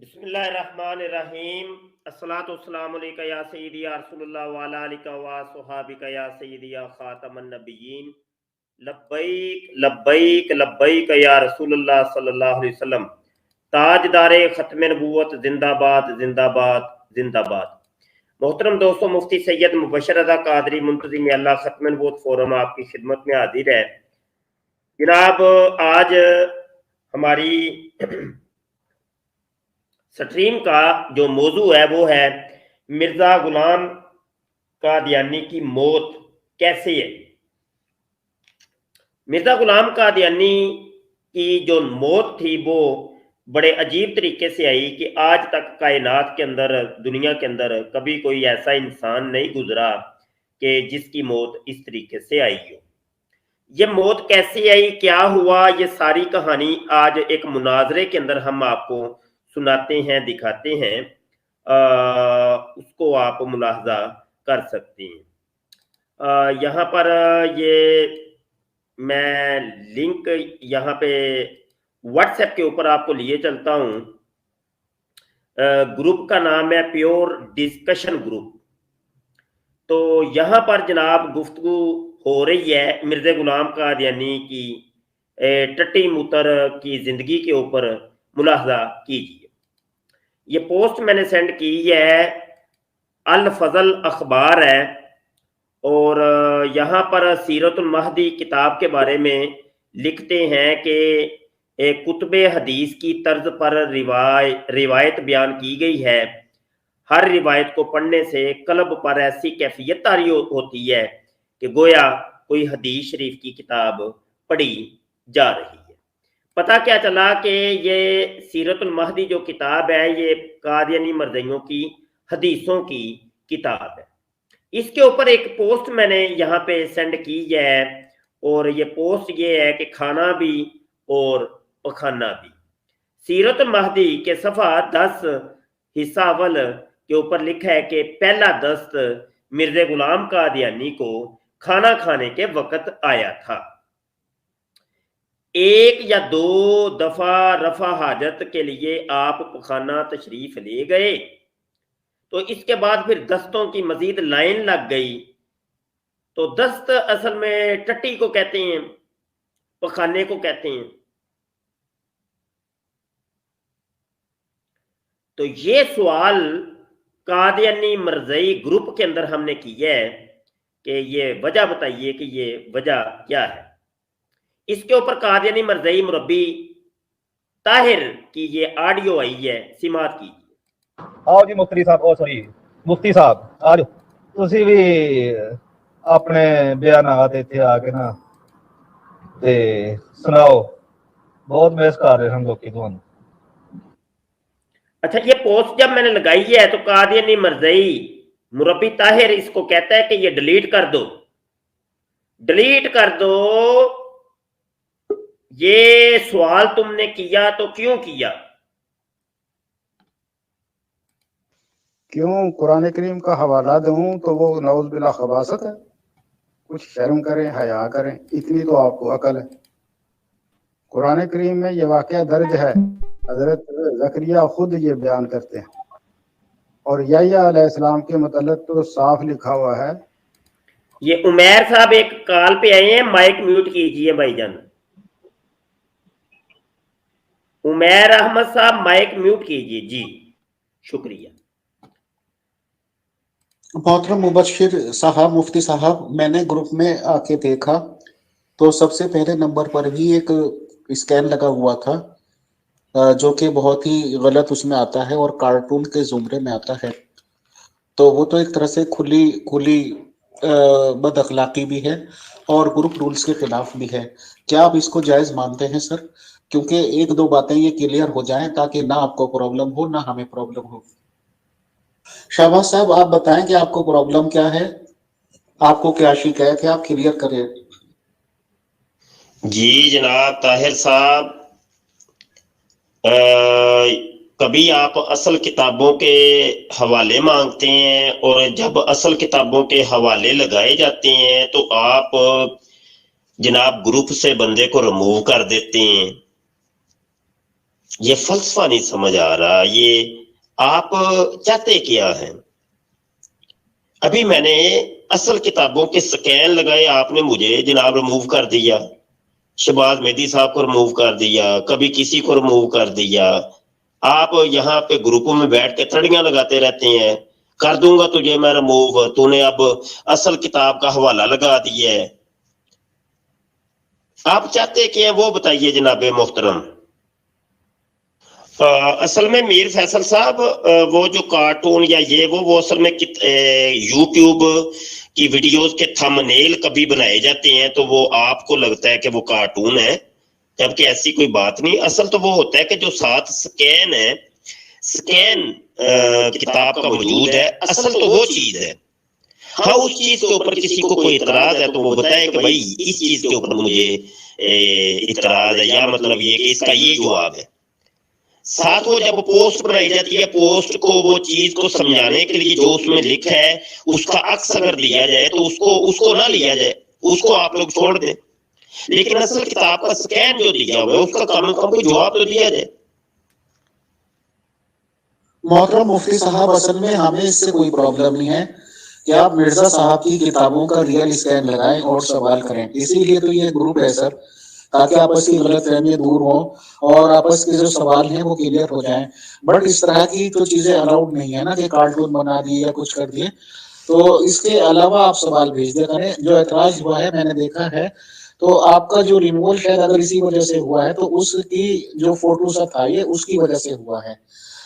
बिस्मिल्लाह रहमान रहीम। अस्सलातु वस्सलामु अलैका या सय्यदी या रसूल अल्लाह व अला आलिका व सुहाबिका या सय्यदी या खातमन नबिय्यीन। लब्बैक लब्बैक लब्बैक या रसूल अल्लाह सल्लल्लाहु अलैहि वसल्लम। ताजदारे खत्म नबूवत जिंदाबाद जिंदाबाद जिंदाबाद। मोहतरम दोस्तों, मुफ्ती सैयद मुबशर रज़ा कादरी मुंतज़िम अल्लाह खत्म नबूवत फोरम आपकी खिदमत में हाजिर है। जनाब, आज हमारी स्ट्रीम का जो मौजू है वो है मिर्जा गुलाम कादियानी की मौत कैसे है। मिर्जा गुलाम कादियानी की जो मौत थी वो बड़े अजीब तरीके से आई कि आज तक कायनात के अंदर, दुनिया के अंदर कभी कोई ऐसा इंसान नहीं गुजरा कि जिसकी मौत इस तरीके से आई हो। ये मौत कैसे आई, क्या हुआ, ये सारी कहानी आज एक मुनाजरे के अंदर हम आपको सुनाते हैं, दिखाते हैं। उसको आप मुलाहजा कर सकते हैं। यहाँ पर ये मैं लिंक यहाँ पे व्हाट्सएप के ऊपर आपको लिए चलता हूँ। ग्रुप का नाम है प्योर डिस्कशन ग्रुप। तो यहाँ पर जनाब गुफ्तगू हो रही है मिर्जा गुलाम कादियानी की टट्टी मुतर की जिंदगी के ऊपर मुलाहजा कीजिए। ये पोस्ट मैंने सेंड की है, अल फजल अखबार है, और यहाँ पर सीरतुल महदी किताब के बारे में लिखते हैं कि कुतुबे हदीस की तर्ज पर रिवायत बयान की गई है। हर रिवायत को पढ़ने से कल्ब पर ऐसी कैफियत तारी होती है कि गोया कोई हदीस शरीफ की किताब पढ़ी जा रही है। पता क्या चला कि ये सीरतुल महदी जो किताब है ये कादियानी मर्ज़ियों की हदीसों की किताब है। इसके ऊपर एक पोस्ट मैंने यहाँ पे सेंड की है, और ये पोस्ट ये है कि खाना भी और पखाना भी। सीरतुल महदी के सफ़ा 10 हिस्सा अव्वल के ऊपर लिखा है कि पहला दस्त मिर्ज़ा गुलाम कादियानी को खाना खाने के वक्त आया था। एक या दो दफा रफा हाजत के लिए आप पखाना तशरीफ ले गए, तो इसके बाद फिर दस्तों की मजीद लाइन लग गई। तो दस्त असल में टट्टी को कहते हैं, पखाने को कहते हैं। तो ये सवाल कादियानी मरज़ई ग्रुप के अंदर हमने किया है कि ये वजह बताइए कि ये वजह क्या है। इसके ऊपर कादियानी मरज़ई मुरब्बी ताहिर की ये ऑडियो आई है, सिमात कीजिए। आओ जी मुफ्ती साहब, ओ सॉरी मुफ्ती साहब आ जाओ, ਤੁਸੀਂ ਵੀ ਆਪਣੇ ਬਿਆਨਾਤ ਇੱਥੇ ਆ ਕੇ ਨਾ ਤੇ ਸੁਣਾਓ। बहुत मिस कर रहे हैं लोग ਤੁਹਾਨੂੰ। अच्छा, ये पोस्ट जब मैंने लगाई है तो कादियानी मरज़ई मुरब्बी ताहिर इसको कहता है कि ये डिलीट कर दो, डिलीट कर दो। ये सवाल तुमने किया तो क्यों किया? क्यों कुरान करीम का हवाला दूं तो वो नौज बिला खबासत है। कुछ शर्म करें, हया करें, इतनी तो आपको अकल है। कुरान करीम में ये वाक़या दर्ज है, हजरत ज़करिया खुद ये बयान करते हैं, और यहया अलैहिस्सलाम के मुतल्लिक़ तो साफ लिखा हुआ है। ये उमैर साहब एक कॉल पे आए हैं, माइक म्यूट कीजिए भाईजान। उमैर अहमद साहब माइक म्यूट कीजिए जी, शुक्रिया। मोहतरम मुबशिर साहब, मुफ्ती साहब, मैंने ग्रुप में आके देखा तो सबसे पहले नंबर पर भी एक स्कैन लगा हुआ था जो कि बहुत ही गलत उसमें आता है और कार्टून के जुमरे में आता है। तो वो तो एक तरह से खुली बद अखलाकी भी है और ग्रुप रूल्स के खिलाफ भी है। क्या आप इसको जायज़ मानते हैं सर? क्योंकि एक दो बातें ये क्लियर हो जाएं ताकि ना आपको प्रॉब्लम हो ना हमें प्रॉब्लम हो। शाहबाज साहब, आप बताएं कि आपको प्रॉब्लम क्या है, आपको क्या शिकायत है, आप क्लियर करें। जी जनाब ताहिर साहब, कभी आप असल किताबों के हवाले मांगते हैं और जब असल किताबों के हवाले लगाए जाते हैं तो आप जनाब ग्रुप से बंदे को रिमूव कर देते हैं। یہ فلسفہ نہیں سمجھ آ رہا، یہ آپ چاہتے کیا ہیں؟ ابھی میں نے اصل کتابوں کے سکین لگائے، آپ نے مجھے جناب ریموو کر دیا، شہباز مہدی صاحب کو ریموو کر دیا، کبھی کسی کو ریموو کر دیا۔ آپ یہاں پہ گروپوں میں بیٹھ کے تڑیاں لگاتے رہتے ہیں، کر دوں گا تجھے میں ریموو، تو نے اب اصل کتاب کا حوالہ لگا دیا ہے۔ آپ چاہتے کہ وہ بتائیے جناب محترم۔ اصل میں میر فیصل صاحب وہ جو کارٹون یا یہ وہ اصل میں یوٹیوب کی ویڈیوز کے تھم نیل کبھی بنائے جاتے ہیں تو وہ آپ کو لگتا ہے کہ وہ کارٹون ہے، جبکہ ایسی کوئی بات نہیں۔ اصل تو وہ ہوتا ہے کہ جو ساتھ سکین ہے، سکین کتاب کا موجود ہے، اصل تو وہ چیز ہے۔ ہاں اس چیز کے اوپر کسی کو کوئی اعتراض ہے تو وہ بتائے کہ بھائی اس چیز کے اوپر مجھے اعتراض ہے، یا مطلب یہ کہ اس کا یہ جواب ہے۔ ساتھ وہ جب پوسٹ بنائی جاتی ہے، پوسٹ کو وہ چیز کو سمجھانے کے لیے جو اس میں لکھا ہے اس کا عکس اگر دیا جائے تو اس کو نہ لیا جائے، اس کو آپ لوگ چھوڑ دیں، لیکن اصل کتاب کا سکین جو دیا ہوا ہے اس کا کم از کم کوئی جواب تو دیا جائے۔ محترم مفتی صاحب، اصل میں ہمیں اس سے کوئی پرابلم نہیں ہے کہ آپ مرزا صاحب کی کتابوں کا ریئل اسکین لگائیں اور سوال کریں، اسی لیے تو یہ گروپ ہے سر، تاکہ آپس کی غلط فہمیاں دور ہوں اور آپس کے جو سوال ہیں وہ کلیئر ہو جائیں۔ بٹ اس طرح کی تو چیزیں الاؤڈ نہیں ہے نا کہ کارٹون بنا دیے یا کچھ کر دیے، تو اس کے علاوہ آپ سوال بھیج دیا کریں۔ جو اعتراض ہوا ہے میں نے دیکھا ہے، تو آپ کا جو ریموول شاید اگر اسی وجہ سے ہوا ہے تو اس کی جو فوٹو سب تھا یہ اس کی وجہ سے ہوا ہے،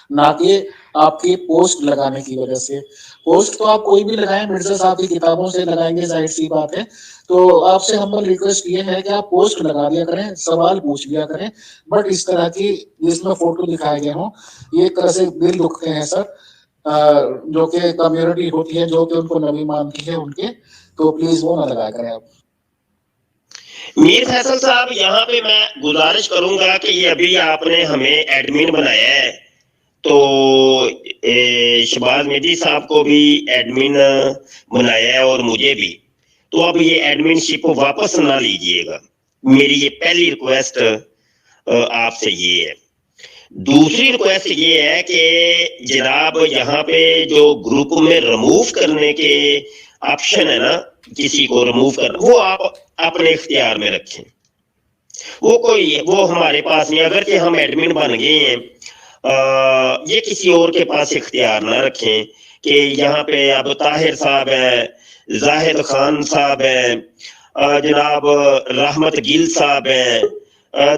نہ کہ آپ کی پوسٹ لگانے کی وجہ سے۔ پوسٹ تو آپ کوئی بھی لگائیں، مرزا صاحب کی کتابوں سے لگائیں گے ظاہر سی بات ہے، تو آپ سے ہمبل ریکویسٹ یہ ہے کہ آپ پوسٹ لگا دیا کریں، سوال پوچھ لیا کریں، بٹ اس طرح کی جس میں فوٹو دکھائے گئے ہوں یہ ایک طرح سے دل دکھتے ہیں سر، جو کہ کمیونٹی ہوتی ہے جو کہ ان کو نبی مانتی ہے ان کے، تو پلیز وہ نہ لگایا کریں آپ۔ میر فیصل صاحب یہاں پہ میں گزارش کروں گا کہ یہ ابھی آپ نے ہمیں ایڈمن بنایا ہے، تو شہباز مہدی صاحب کو بھی ایڈمن بنایا ہے اور مجھے بھی، تو اب یہ ایڈمن شپ واپس نہ لیجئے گا، میری یہ پہلی ریکویسٹ آپ سے یہ ہے۔ دوسری ریکویسٹ یہ ہے کہ جناب یہاں پہ جو گروپ میں ریموو کرنے کے آپشن ہے نا، کسی کو ریموو کرنا، وہ آپ اپنے اختیار میں رکھیں، وہ ہمارے پاس نہیں، اگرچہ ہم ایڈمن بن گئے ہیں، یہ کسی اور کے پاس اختیار نہ رکھیں کہ یہاں پہ اب طاہر صاحب ہے، زاہد خان صاحب ہے، جناب رحمت گل صاحب ہیں،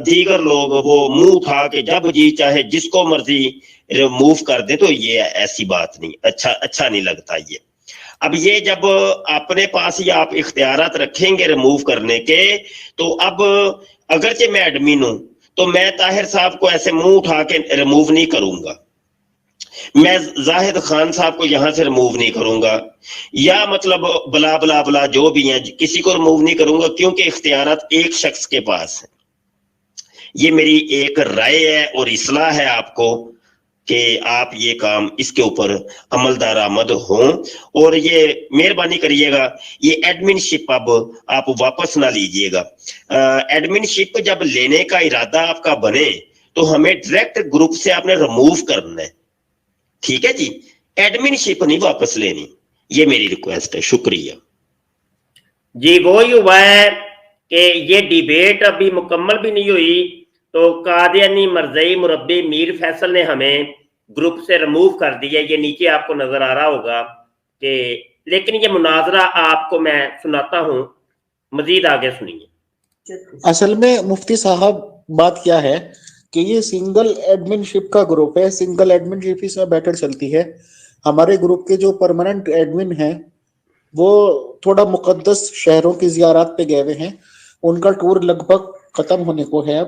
دیگر لوگ وہ منہ اٹھا کے جب جی چاہے جس کو مرضی ریموو کر دیں، تو یہ ایسی بات نہیں، اچھا نہیں لگتا یہ۔ اب یہ جب اپنے پاس ہی آپ اختیارات رکھیں گے ریموو کرنے کے، تو اب اگرچہ میں ایڈمن ہوں تو میں طاہر صاحب کو ایسے منہ اٹھا کے ریموو نہیں کروں گا، میں زاہد خان صاحب کو یہاں سے ریموو نہیں کروں گا، یا مطلب بلا بلا بلا جو بھی ہیں کسی کو ریموو نہیں کروں گا، کیونکہ اختیارات ایک شخص کے پاس ہیں۔ یہ میری ایک رائے ہے اور اصلاح ہے آپ کو کہ آپ یہ کام اس کے اوپر عمل درآمد ہوں، اور یہ مہربانی کریے گا یہ ایڈمن شپ اب آپ واپس نہ لیجئے گا۔ ایڈمن شپ جب لینے کا ارادہ آپ کا بنے تو ہمیں ڈائریکٹ گروپ سے آپ نے ریموو کرنا ہے، ٹھیک ہے جی، ایڈمن شپ نہیں واپس لینی، یہ میری ریکویسٹ ہے، شکریہ جی۔ وہی ہوا ہے کہ یہ ڈیبیٹ ابھی مکمل بھی نہیں ہوئی تو قادیانی مرزئی مربی میر فیصل نے ہمیں گروپ سے ریموو کر دیا، یہ نیچے آپ کو نظر آ رہا ہوگا کہ، لیکن یہ مناظرہ آپ کو میں سناتا ہوں، مزید آگے سنیے۔ اصل میں مفتی صاحب بات کیا ہے کہ یہ سنگل ایڈمن شپ کا گروپ ہے، سنگل ایڈمن شپ اس میں بیٹر چلتی ہے۔ ہمارے گروپ کے جو پرماننٹ ایڈمن ہیں وہ تھوڑا مقدس شہروں کی زیارات پہ گئے ہوئے ہیں، ان کا ٹور لگ بھگ ختم ہونے کو ہے اب،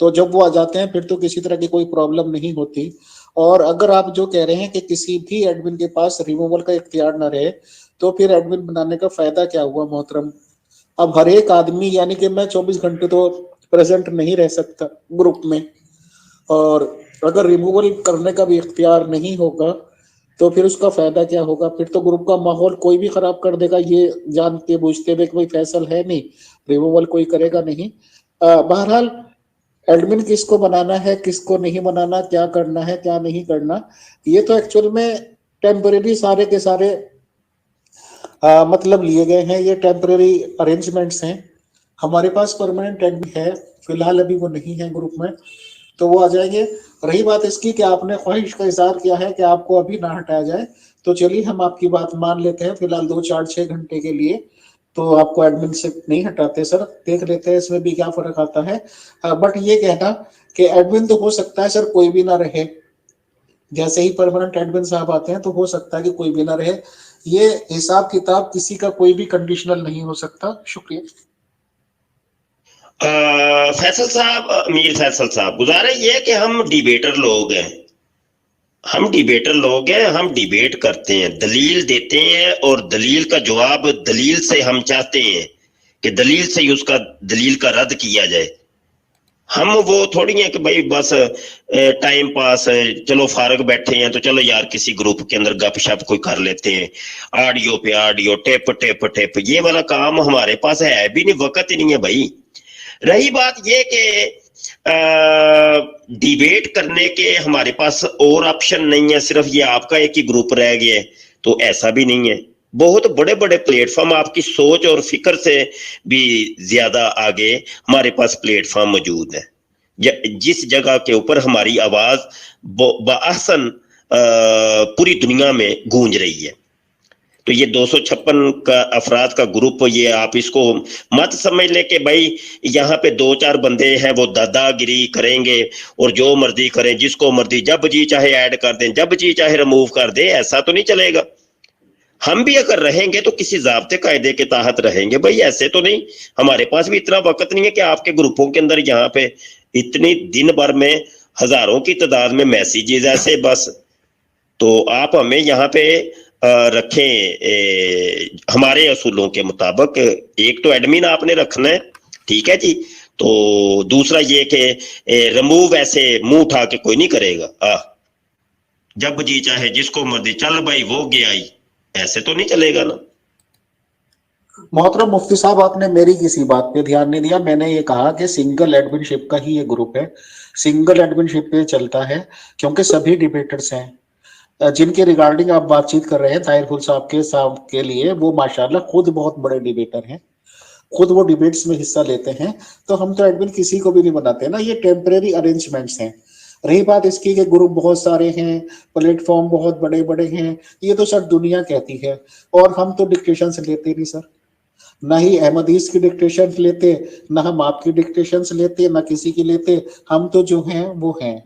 تو جب وہ آ جاتے ہیں پھر تو کسی طرح کی کوئی پرابلم نہیں ہوتی۔ اور اگر آپ جو کہہ رہے ہیں کہ کسی بھی ایڈمن کے پاس ریموول کا اختیار نہ رہے تو پھر ایڈمن بنانے کا فائدہ کیا ہوا محترم؟ اب ہر ایک آدمی، یعنی کہ میں 24 گھنٹے تو پریزنٹ نہیں رہ سکتا گروپ میں، اور اگر ریموول کرنے کا بھی اختیار نہیں ہوگا تو پھر اس کا فائدہ کیا ہوگا؟ پھر تو گروپ کا ماحول کوئی بھی خراب کر دے گا، یہ جانتے بوجھتے ہوئے کوئی فیصل ہے نہیں، ریموول کوئی کرے گا نہیں۔ بہرحال एडमिन किसको बनाना है, किसको नहीं बनाना, क्या करना है, क्या नहीं करना, ये तो एक्चुअल में टेम्परेरी सारे के सारे मतलब लिए गए हैं, ये टेम्परेरी अरेंजमेंट्स हैं। हमारे पास परमानेंट एडमिन है, फिलहाल अभी वो नहीं है ग्रुप में, तो वो आ जाएंगे। रही बात इसकी कि आपने ख्वाहिश का इजहार किया है कि आपको अभी ना हटाया जाए, तो चलिए हम आपकी बात मान लेते हैं फिलहाल 2 4 6 घंटे के लिए, तो आपको एडमिन से नहीं हटाते सर, देख लेते हैं इसमें भी क्या फर्क आता है। बट ये कहना कि एडमिन तो हो सकता है सर कोई भी ना रहे, जैसे ही परमानेंट एडमिन साहब आते हैं तो हो सकता है कि कोई भी ना रहे, ये हिसाब किताब किसी का कोई भी कंडीशनल नहीं हो सकता। शुक्रिया। फैसल साहब, मीर फैसल साहब, गुजारा ये है कि हम डिबेटर लोग हैं, हम डिबेट करते हैं, दलील देते हैं और दलील का जवाब दलील से हम चाहते हैं कि दलील से ही उसका दलील का रद्द किया जाए। हम वो थोड़ी है कि भाई बस टाइम पास, चलो फारग बैठे हैं तो चलो यार किसी ग्रुप के अंदर गपशप कोई कर लेते हैं, ऑडियो पे ऑडियो, टिप टिप टिप, ये वाला काम हमारे पास है भी नहीं, वक्त ही नहीं है भाई। रही बात ये कि डिबेट करने के हमारे पास और ऑप्शन नहीं है, सिर्फ ये आपका एक ही ग्रुप रह गया, तो ऐसा भी नहीं है। बहुत बड़े बड़े प्लेटफॉर्म, आपकी सोच और फिक्र से भी ज्यादा आगे हमारे पास प्लेटफॉर्म मौजूद है, जिस जगह के ऊपर हमारी आवाज बाहसन पूरी दुनिया में गूंज रही है। तो ये 256 का अफराद का ग्रुप, ये आप इसको मत समझ ले कि भाई यहाँ पे 2 4 बंदे हैं वो दादागिरी करेंगे और जो मर्जी करें, जिसको मर्जी जब जी चाहे ऐड कर दें, जब जी चाहे रिमूव कर दें, ऐसा तो नहीं चलेगा। हम भी अगर रहेंगे तो किसी ज़ाब्ते कायदे के तहत रहेंगे भाई, ऐसे तो नहीं। हमारे पास भी इतना वक्त नहीं है कि आपके ग्रुपों के अंदर यहाँ पे इतनी दिन भर में हजारों की तादाद में मैसेजेस ऐसे बस, तो आप हमें यहाँ पे रखें हमारे असूलों के मुताबिक। एक तो एडमिन आपने रखना है, ठीक है जी, तो दूसरा ये कि रिमूव ऐसे मुंह उठा के कोई नहीं करेगा, जब जी चाहे जिसको मर्जी चल भाई वो गया ही, ऐसे तो नहीं चलेगा ना। मोहतरम मुफ्ती साहब, आपने मेरी किसी बात पे ध्यान नहीं दिया। मैंने ये कहा कि सिंगल एडमिनशिप का ही ये ग्रुप है, सिंगल एडमिनशिप पे चलता है, क्योंकि सभी डिबेटर्स हैं जिनके रिगार्डिंग आप बातचीत कर रहे हैं ताहिरफुल साहब के लिए, वो माशाल्लाह खुद बहुत बड़े डिबेटर हैं, खुद वो डिबेट्स में हिस्सा लेते हैं, तो हम तो एडमिन किसी को भी नहीं बनाते ना, ये टेम्परेरी अरेंजमेंट्स हैं। रही बात इसकी कि ग्रुप बहुत सारे हैं, प्लेटफॉर्म बहुत बड़े बड़े हैं, ये तो सर दुनिया कहती है, और हम तो डिक्टेशन लेते नहीं सर, ना ही अहमदीस की डिक्टेशन लेते, ना हम आपकी डिक्टेशन लेते, ना किसी की लेते, हम तो जो हैं वो हैं।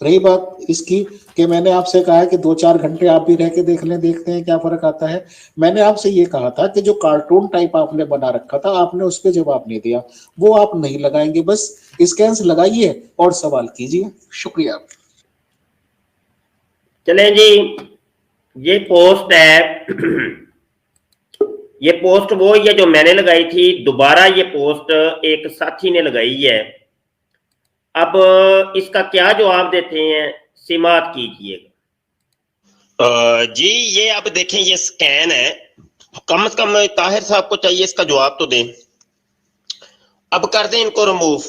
रही बात इसकी कि मैंने आपसे कहा है कि 2 4 घंटे आप भी रह के देख लें, देखते हैं क्या फर्क आता है। मैंने आपसे ये कहा था कि जो कार्टून टाइप आपने बना रखा था, आपने उस पर जवाब नहीं दिया, वो आप नहीं लगाएंगे, बस स्कैन्स लगाइए और सवाल कीजिए। शुक्रिया। चलें जी, ये पोस्ट है, ये पोस्ट वो ही है जो मैंने लगाई थी, दोबारा ये पोस्ट एक साथी ने लगाई है। अब इसका क्या जवाब देते हैं, सिमात कीजिएगा। जी ये आप देखें, ये स्कैन है, कम से कम ताहिर साहब को चाहिए इसका जवाब तो दें। अब कर दें इनको रिमूव,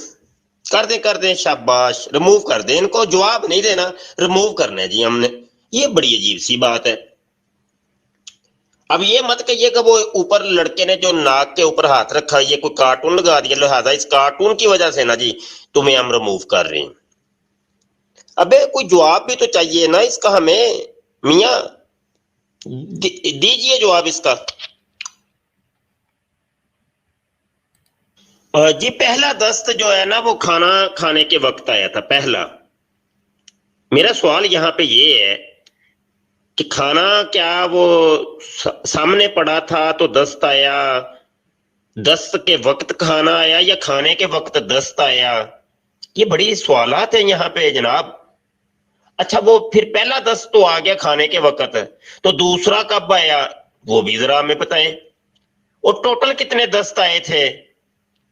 कर दें, शाबाश, रिमूव कर दें इनको, जवाब नहीं देना, रिमूव करना है जी हमने। ये बड़ी अजीब सी बात है। अब ये मत कहिए कि वो ऊपर लड़के ने जो नाक के ऊपर हाथ रखा, ये कोई कार्टून लगा दिया, लिहाजा इस कार्टून की वजह से ना जी तुम्हें हम रिमूव कर रहे हैं। अबे कोई जवाब भी तो चाहिए ना इसका हमें, मियां दीजिए जवाब इसका। जी पहला दस्त जो है ना वो खाना खाने के वक्त आया था पहला। मेरा सवाल यहाँ पे ये है कि खाना क्या वो सामने पड़ा था तो दस्त आया, दस्त के वक्त खाना आया, या खाने के वक्त दस्त आया? ये बड़ी सवालात है यहाँ पे जनाब। अच्छा वो फिर पहला दस्त तो आ गया खाने के वक्त, तो दूसरा कब आया वो भी जरा हमें बताएं, और टोटल कितने दस्त आए थे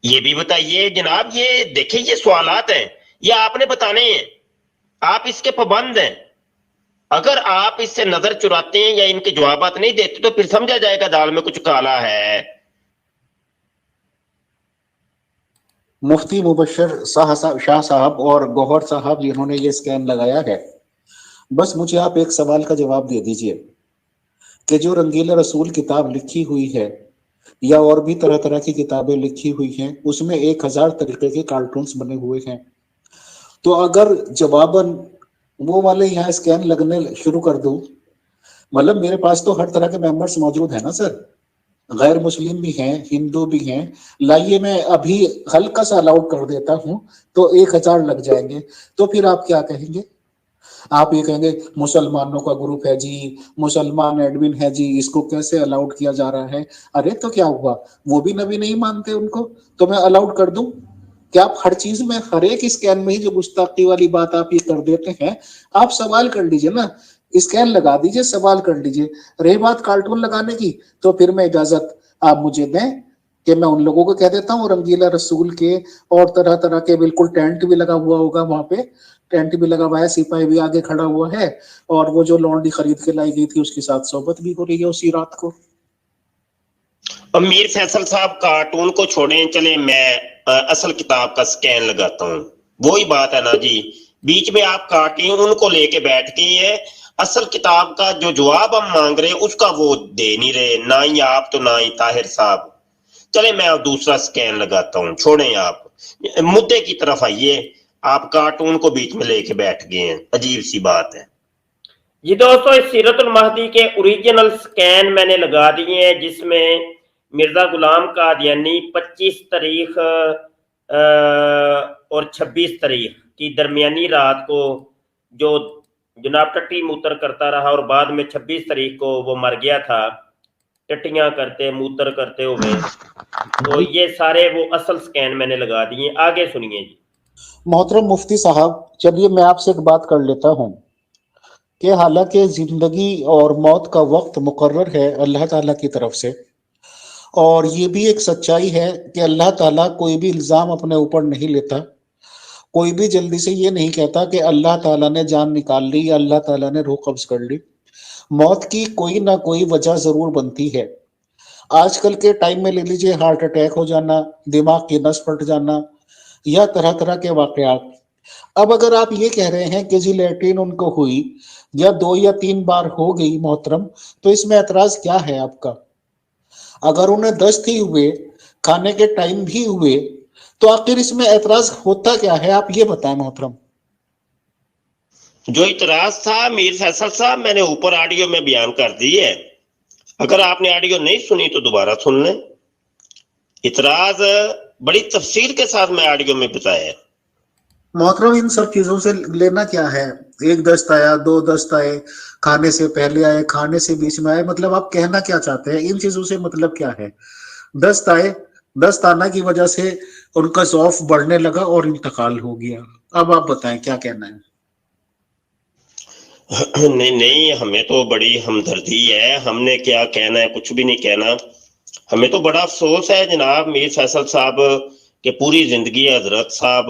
ये भी बताइए जनाब। ये देखिए ये सवालात हैं, ये आपने बताने हैं, आप इसके पाबंद हैं। अगर आप इससे नजर चुराते हैं या इनके जवाबात नहीं देते तो फिर समझा जाएगा दाल में कुछ काला है। मुफ्ती मुबशर शाह साहब और गौहर साहब जिन्होंने ये स्कैन लगाया है, बस मुझे आप एक सवाल का जवाब दे दीजिए कि जो रंगीला रसूल किताब लिखी हुई है या और भी तरह तरह की किताबें लिखी हुई हैं, उसमें 1000 तरीके के कार्टून्स बने हुए हैं, तो अगर जवाबन वो वाले यहाँ स्कैन लगने शुरू कर दूं, मतलब मेरे पास तो हर तरह के मेंबर्स मौजूद है ना सर, गैर मुस्लिम भी हैं, हिंदू भी हैं, लाइए मैं अभी हल्का सा अलाउड कर देता हूं तो 1000 लग जाएंगे, तो फिर आप क्या कहेंगे? आप ये कहेंगे मुसलमानों का ग्रुप है जी, मुसलमान एडमिन है जी, इसको कैसे अलाउड किया जा रहा है? अरे तो क्या हुआ, वो भी नबी नहीं मानते उनको, तो मैं अलाउड कर दूं? क्या आप हर चीज में, हर एक स्कैन में ही जो गुस्ताखी वाली बात आप ये कर देते हैं? आप सवाल कर लीजिए ना, स्कैन लगा दीजिए, सवाल कर लीजिए। रही बात कार्टून लगाने की, तो फिर मैं इजाजत आप मुझे दें कि मैं उन लोगों को कह देता हूँ रंगीला रसूल के और तरह तरह के, बिल्कुल टेंट भी लगा हुआ होगा वहां पे, टेंट भी लगा हुआ है, सिपाही भी आगे खड़ा हुआ है, और वो जो लौंडी खरीद के लाई गई थी उसके साथ सोबत भी हो रही है उसी रात को। मीर फैसल साहब कार्टून को छोड़ें, चले मैं असल किताब का स्कैन लगाता हूँ। वही बात है ना जी, बीच में आप कार्टून को लेके बैठ गए हैं, असल किताब का जो जवाब हम मांग रहे हैं उसका वो दे नहीं रहे, ना ही आप तो ना ही ताहिर साहब। चले मैं दूसरा स्कैन लगाता हूँ, छोड़ें आप, मुद्दे की तरफ आइए। आप कार्टून को बीच में लेके बैठ गए हैं, अजीब सी बात है जी। दोस्तों, इस सीरतुल महदी के ओरिजिनल स्कैन मैंने लगा दिए हैं, जिसमें मिर्जा गुलाम कादियानी 25 तारीख और 26 तारीख की दरमियानी रात को जो जनाब टट्टी मूतर करता रहा और बाद में 26 तारीख को वो मर गया था टट्टियां करते मूतर करते हुए, तो ये सारे वो असल स्कैन मैंने लगा दिए। आगे सुनिए जी। मोहतरम मुफ्ती साहब, चलिए मैं आपसे एक बात कर लेता हूँ कि हालांकि जिंदगी और मौत का वक्त मुकर्रर है अल्लाह ताला की तरफ से, और ये भी एक सच्चाई है कि अल्लाह ताला कोई भी इल्ज़ाम अपने ऊपर नहीं लेता, कोई भी जल्दी से ये नहीं कहता कि अल्लाह ताला ने जान निकाल ली या अल्लाह ताला ने रूह कब्ज कर ली। मौत की कोई ना कोई वजह जरूर बनती है। आजकल के टाइम में ले लीजिए, हार्ट अटैक हो जाना, दिमाग की नस फट जाना, या तरह तरह के वाकयात। अब अगर आप ये कह रहे हैं कि जी लैट्रिन उनको हुई या 2 या 3 बार हो गई मोहतरम, तो इसमें एतराज क्या है आपका? अगर उन्हें दस्त ही हुए, खाने के टाइम भी हुए, तो आखिर इसमें एतराज होता क्या है, आप ये बताएं मोहतरम। जो इतराज था मीर फैसल साहब, मैंने ऊपर ऑडियो में बयान कर दी है, अगर आपने ऑडियो नहीं सुनी तो दोबारा सुन लें। इतराज बड़ी तफसील के साथ मैं ऑडियो में बताया। मोहतरम, इन सब चीजों से लेना क्या है? 1 दस्त आया, 2 दस्त आए, खाने से पहले आए, खाने से बीच में आए, मतलब आप कहना क्या चाहते हैं? इन चीजों से मतलब क्या है? दस्त आए, दस्त आना की वजह से उनका ज़ौफ बढ़ने लगा और इंतकाल हो गया। अब आप बताएं क्या कहना है? नहीं नहीं, हमें तो बड़ी हमदर्दी है, हमने क्या कहना है, कुछ भी नहीं कहना। हमें तो बड़ा अफसोस है जनाब मीर फैसल साहब के पूरी जिंदगी हजरत साहब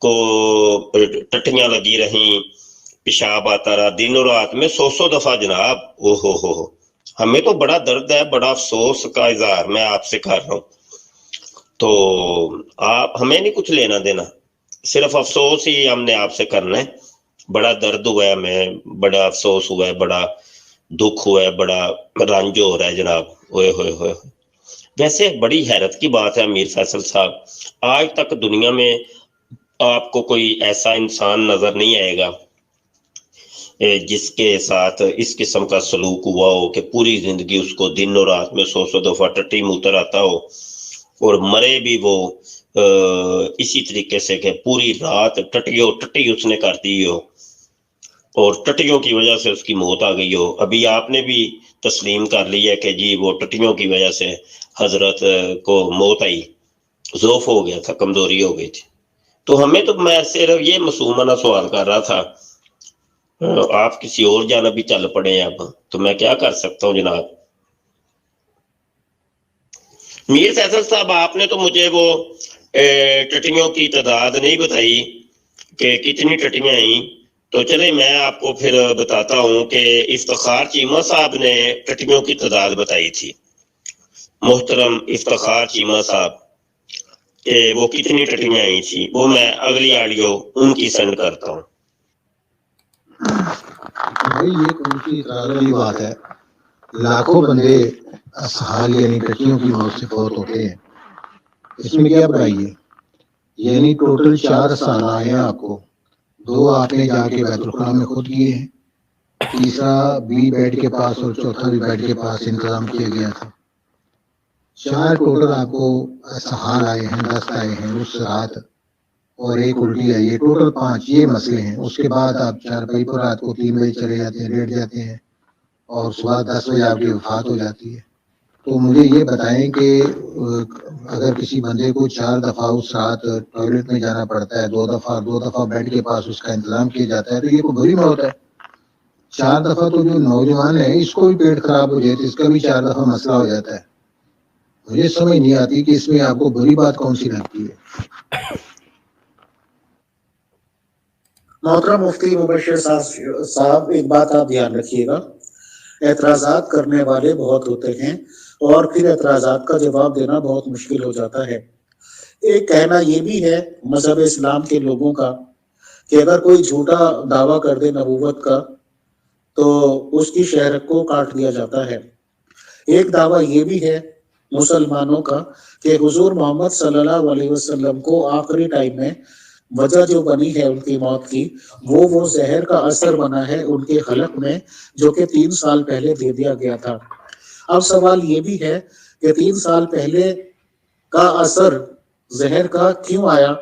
को टट्टियां लगी रही, पेशाब आता रहा दिन और रात में 100 दफा जनाब। ओहो हो, हमें तो बड़ा दर्द है, बड़ा अफसोस का इजहार मैं आपसे कर रहा हूँ। तो आप, हमें नहीं कुछ लेना देना, सिर्फ अफसोस ही हमने आपसे करना है। बड़ा दर्द हुआ है, हमें बड़ा अफसोस हुआ है, बड़ा दुख हुआ है, बड़ा रंज हो रहा है जनाब। ओए होए होए। वैसे बड़ी हैरत की बात है मीर फैसल साहब, आज तक दुनिया में आपको कोई ऐसा इंसान नजर नहीं आएगा जिसके साथ इस किस्म का सलूक हुआ हो कि पूरी जिंदगी उसको दिन और रात में 100 दफा टट्टी मूतर आता हो और मरे भी वो इसी तरीके से कि पूरी रात टट्टी उसने कर दी हो और टट्टियों की वजह से उसकी मौत आ गई हो। अभी आपने भी तस्लीम कर लिया कि जी वो टट्टियों की वजह से हजरत को मौत आई, ज़ौफ हो गया था, कमजोरी हो गई थी। तो हमें तो, मैं सिर्फ ये मासूमाना सवाल कर रहा था, आप किसी और जाना भी चल पड़े अब, तो मैं क्या कर सकता हूँ जनाब। मीर फैसल साहब, आपने तो मुझे वो टट्टियों की तादाद नहीं बताई कि कितनी टट्टियां आई, तो चले मैं आपको फिर बताता हूं कि इफ्तिखार चीमा साहब ने टट्टियों की तादाद बताई थी। मोहतरम इफ्तिखार चीमा साहब, کہ وہ کتنی ٹٹیاں آئی تھی، وہ میں اگلی آڈیو ان کی سینڈ کرتا ہوں. بھائی یہ کون سی اعتراض والی بات ہے؟ لاکھوں بندے اسحال یعنی ٹٹیوں کی موت سے فوت ہوتے ہیں، اس میں کیا برائی ہے؟ یعنی ٹوٹل 4 سال آئے ہیں آپ کو، 2 آپ نے جا کے بیت الخلا میں خود کیے ہیں، تیسرا بھی بیڈ کے پاس اور چوتھا بھی بیڈ کے پاس انتظام کیا گیا تھا. 4 ٹوٹل آپ کو اسحال آئے ہیں، دست آئے ہیں اس رات، اور 1 الٹی آئی ہے، ٹوٹل 5 یہ مسئلے ہیں. اس کے بعد آپ چارپائی پر رات کو 3 بجے چلے جاتے ہیں، لیٹ جاتے ہیں، اور صبح 10 بجے آپ کی وفات ہو جاتی ہے. تو مجھے یہ بتائیں کہ اگر کسی بندے کو 4 دفعہ اس رات ٹوائلٹ میں جانا پڑتا ہے، 2 دفعہ بیڈ کے پاس اس کا انتظام کیا جاتا ہے، تو یہ کوئی بری موت ہے؟ 4 دفعہ تو جو نوجوان ہے اس کو بھی پیٹ خراب ہو جائے تو اس کا بھی 4 دفعہ مسئلہ ہو جاتا ہے. مجھے سمجھ نہیں آتی کہ اس میں آپ کو بری بات کون سی لگتی ہے. محترم مفتی مبشر صاحب، ایک بات آپ دھیان رکھیے گا، اعتراضات کرنے والے بہت ہوتے ہیں اور پھر اعتراضات کا جواب دینا بہت مشکل ہو جاتا ہے. ایک کہنا یہ بھی ہے مذہب اسلام کے لوگوں کا کہ اگر کوئی جھوٹا دعویٰ کر دے نبوت کا تو اس کی شہرت کو کاٹ دیا جاتا ہے. ایک دعویٰ یہ بھی ہے مسلمانوں کا کہ حضور محمد صلی اللہ علیہ وسلم کو آخری ٹائم میں وجہ جو بنی ہے ان کی موت کی، وہ زہر کا اثر بنا ہے ان کے حلق میں، جو کہ 3 سال پہلے دے دیا گیا تھا. اب سوال یہ بھی ہے کہ 3 سال پہلے کا اثر زہر کا کیوں آیا،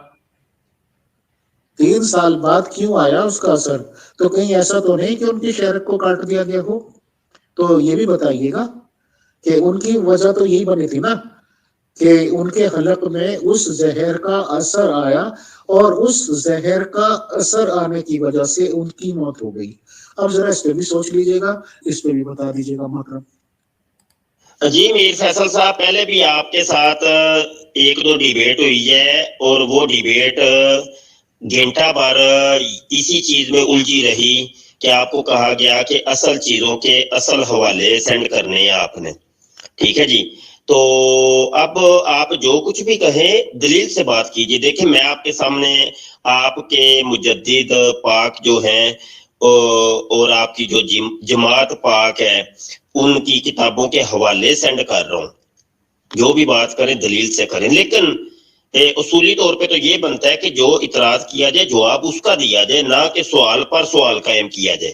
3 سال بعد کیوں آیا اس کا اثر؟ تو کہیں ایسا تو نہیں کہ ان کی شہرت کو کاٹ دیا گیا ہو؟ تو یہ بھی بتائیے گا کہ ان کی وجہ تو یہی بنی تھی نا کہ ان کے حلق میں اس زہر کا اثر آیا اور اس زہر کا اثر آنے کی وجہ سے ان کی موت ہو گئی. اب ذرا اس پہ بھی سوچ لیجئے گا، اس پہ بھی بتا دیجئے گا محترم. جی میر فیصل صاحب، پہلے بھی آپ کے ساتھ 1-2 ڈیبیٹ ہوئی ہے اور وہ ڈیبیٹ گھنٹہ بھر اسی چیز میں الجھی رہی کہ آپ کو کہا گیا کہ اصل چیزوں کے اصل حوالے سینڈ کرنے ہیں آپ نے. ٹھیک ہے جی، تو اب آپ جو کچھ بھی کہیں دلیل سے بات کیجئے. دیکھیں میں آپ کے سامنے آپ کے مجدد پاک جو ہیں اور آپ کی جو جماعت پاک ہے ان کی کتابوں کے حوالے سینڈ کر رہا ہوں. جو بھی بات کریں دلیل سے کریں، لیکن اصولی طور پہ تو یہ بنتا ہے کہ جو اعتراض کیا جائے جواب اس کا دیا جائے، نہ کہ سوال پر سوال قائم کیا جائے.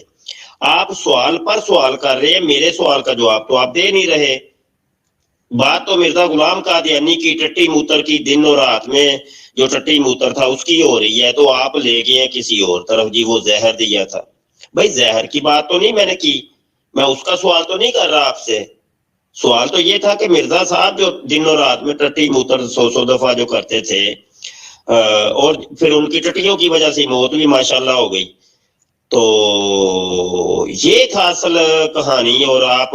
آپ سوال پر سوال کر رہے ہیں، میرے سوال کا جواب تو آپ دے نہیں رہے. بات تو مرزا غلام قادیانی کی ٹٹی موتر کی دن اور رات میں جو ٹٹی موتر تھا اس کی ہو رہی ہے، تو آپ لے گئے ہیں کسی اور طرف. جی وہ زہر دیا تھا. بھائی زہر کی بات تو نہیں میں نے کی، میں اس کا سوال تو نہیں کر رہا آپ سے. سوال تو یہ تھا کہ مرزا صاحب جو دن اور رات میں ٹٹی موتر 100 دفعہ جو کرتے تھے اور پھر ان کی ٹٹیوں کی وجہ سے موت بھی ماشاءاللہ ہو گئی، تو یہ تھا اصل کہانی. اور آپ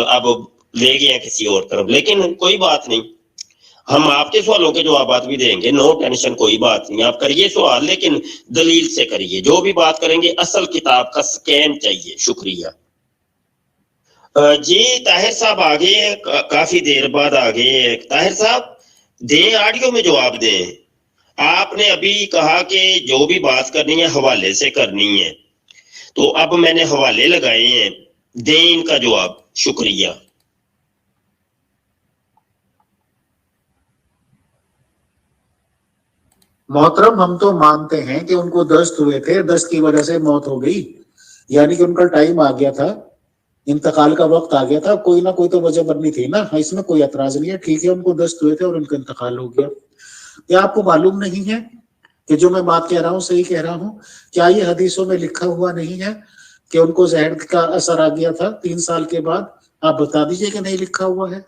اب لے گئے ہیں کسی اور طرف. لیکن کوئی بات نہیں، ہم آپ کے سوالوں کے جوابات بھی دیں گے، نو ٹینشن، کوئی بات نہیں. آپ کریے سوال لیکن دلیل سے کریے. جو بھی بات کریں گے اصل کتاب کا سکین چاہیے. شکریہ. جی طاہر صاحب آگے ہیں، کافی دیر بعد آگے ہیں. طاہر صاحب دیں آڈیو میں جواب دیں. آپ نے ابھی کہا کہ جو بھی بات کرنی ہے حوالے سے کرنی ہے، تو اب میں نے حوالے لگائے ہیں، دیں ان کا جواب. شکریہ. محترم ہم تو مانتے ہیں کہ ان کو دست ہوئے تھے، دست کی وجہ سے موت ہو گئی، یعنی کہ ان کا ٹائم آ گیا تھا، انتقال کا وقت آ گیا تھا. کوئی نہ کوئی تو وجہ بننی تھی نا، اس میں کوئی اعتراض نہیں ہے. ٹھیک ہے ان کو دست ہوئے تھے اور ان کا انتقال ہو گیا. کیا آپ کو معلوم نہیں ہے کہ جو میں بات کہہ رہا ہوں صحیح کہہ رہا ہوں؟ کیا یہ حدیثوں میں لکھا ہوا نہیں ہے کہ ان کو زہر کا اثر آ گیا تھا 3 سال کے بعد؟ آپ بتا دیجئے کہ نہیں لکھا ہوا ہے.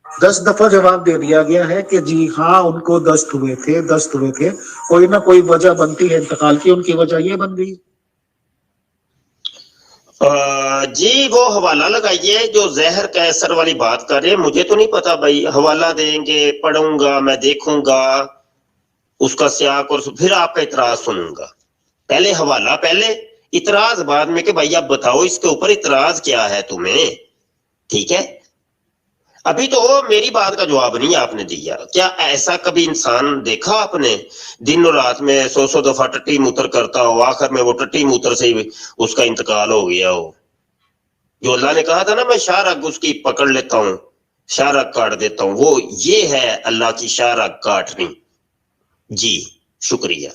10 دفعہ جواب دے دیا گیا ہے کہ جی ہاں ان کو دست ہوئے تھے، دست ہوئے تھے. کوئی نہ کوئی وجہ بنتی ہے انتقال کی، ان کی وجہ یہ بن گئی. جی وہ حوالہ لگائیے جو زہر کا اثر والی بات کر رہے ہیں. مجھے تو نہیں پتا بھائی، حوالہ دیں گے، پڑھوں گا، میں دیکھوں گا اس کا سیاق اور پھر آپ کا اعتراض سنوں گا. پہلے حوالہ، پہلے اعتراض بعد میں کہ بھائی آپ بتاؤ اس کے اوپر اعتراض کیا ہے تمہیں. ٹھیک ہے، ابھی تو میری بات کا جواب نہیں آپ نے دیا. کیا ایسا کبھی انسان دیکھا آپ نے دن اور رات میں 100 دفعہ ٹٹی موتر کرتا ہو, آخر میں وہ ٹٹی موتر سے ہی اس کا انتقال ہو گیا ہو؟ جو اللہ نے کہا تھا نا, میں شاہ رگ اس کی پکڑ لیتا ہوں, شاہ رگ کاٹ دیتا ہوں, وہ یہ ہے اللہ کی شاہ رگ کاٹنی. جی شکریہ.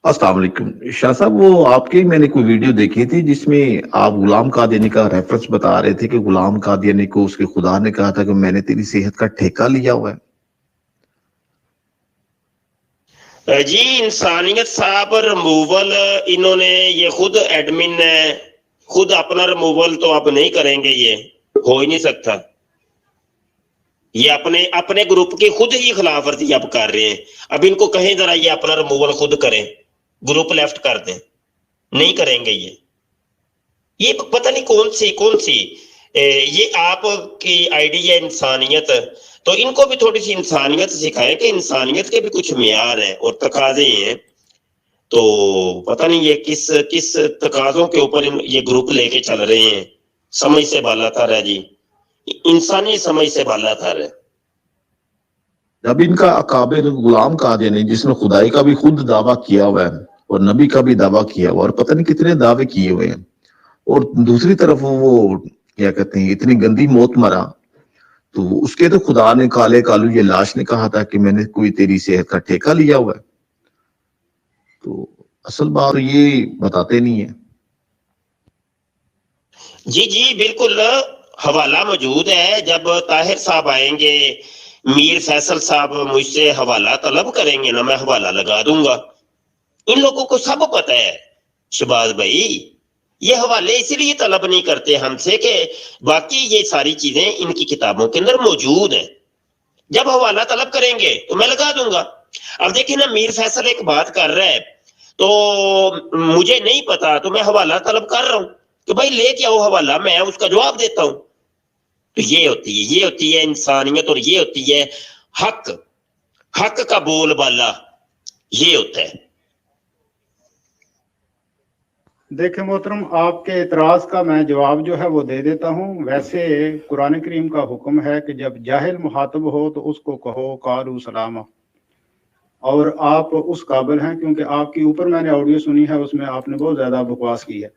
السلام علیکم شاہ صاحب, وہ آپ کی میں نے کوئی ویڈیو دیکھی تھی جس میں آپ غلام قادیانی کا ریفرنس بتا رہے تھے کہ غلام قادیانی کو اس کے خدا نے کہا تھا کہ میں نے تیری صحت کا ٹھیکہ لیا ہوا ہے. جی انسانیت صاحب ریموول انہوں نے یہ خود ایڈمن ہے, خود اپنا ریموول تو اب نہیں کریں گے, یہ ہو ہی نہیں سکتا. یہ اپنے گروپ کی خود ہی خلاف ورزی اب کر رہے ہیں. اب ان کو کہیں ذرا یہ اپنا ریموول خود کریں, گروپ لیفٹ کر دیں, نہیں کریں گے. یہ پتہ نہیں کون سی یہ آپ کی آئی ڈی ہے انسانیت, تو ان کو بھی تھوڑی سی انسانیت سکھائیں کہ انسانیت کے بھی کچھ معیار ہیں اور تقاضے ہیں. تو پتہ نہیں یہ کس تقاضوں کے اوپر یہ گروپ لے کے چل رہے ہیں. سمجھ سے بالا تر ہے جی, انسانی سمجھ سے بالا تر ہے. اب ان کا اکابر غلام قادیانی جس نے خدائی کا بھی خود دعویٰ کیا ہوا ہے اور نبی کا بھی دعویٰ کیا ہوا, اور پتہ نہیں کتنے دعوے کیے ہوئے ہیں, اور دوسری طرف وہ کیا کہتے ہیں اتنی گندی موت مرا, تو اس کے تو خدا نے کالے کالو یہ لاش نے کہا تھا کہ میں نے کوئی تیری صحت کا ٹھیکہ لیا ہوا ہے. تو اصل بات یہ بتاتے نہیں ہیں. جی بالکل, حوالہ موجود ہے. جب طاہر صاحب آئیں گے, میر فیصل صاحب مجھ سے حوالہ طلب کریں گے نا, میں حوالہ لگا دوں گا. ان لوگوں کو سب پتہ ہے شہباز بھائی, یہ حوالے اسی لیے طلب نہیں کرتے ہم سے کہ باقی یہ ساری چیزیں ان کی کتابوں کے اندر موجود ہیں. جب حوالہ طلب کریں گے تو میں لگا دوں گا. اب دیکھیں نا, میر فیصل ایک بات کر رہا ہے تو مجھے نہیں پتا, تو میں حوالہ طلب کر رہا ہوں کہ بھائی لے کے آؤ حوالہ, میں اس کا جواب دیتا ہوں. تو یہ ہوتی ہے انسانیت, اور یہ ہوتی ہے حق کا بول بالا, یہ ہوتا ہے. دیکھیں محترم, آپ کے اعتراض کا میں جواب جو ہے وہ دے دیتا ہوں. ویسے قرآن کریم کا حکم ہے کہ جب جاہل مخاطب ہو تو اس کو کہو قالوا سلاما, اور آپ اس قابل ہیں کیونکہ آپ کی اوپر میں نے آڈیو سنی ہے, اس میں آپ نے بہت زیادہ بکواس کی ہے.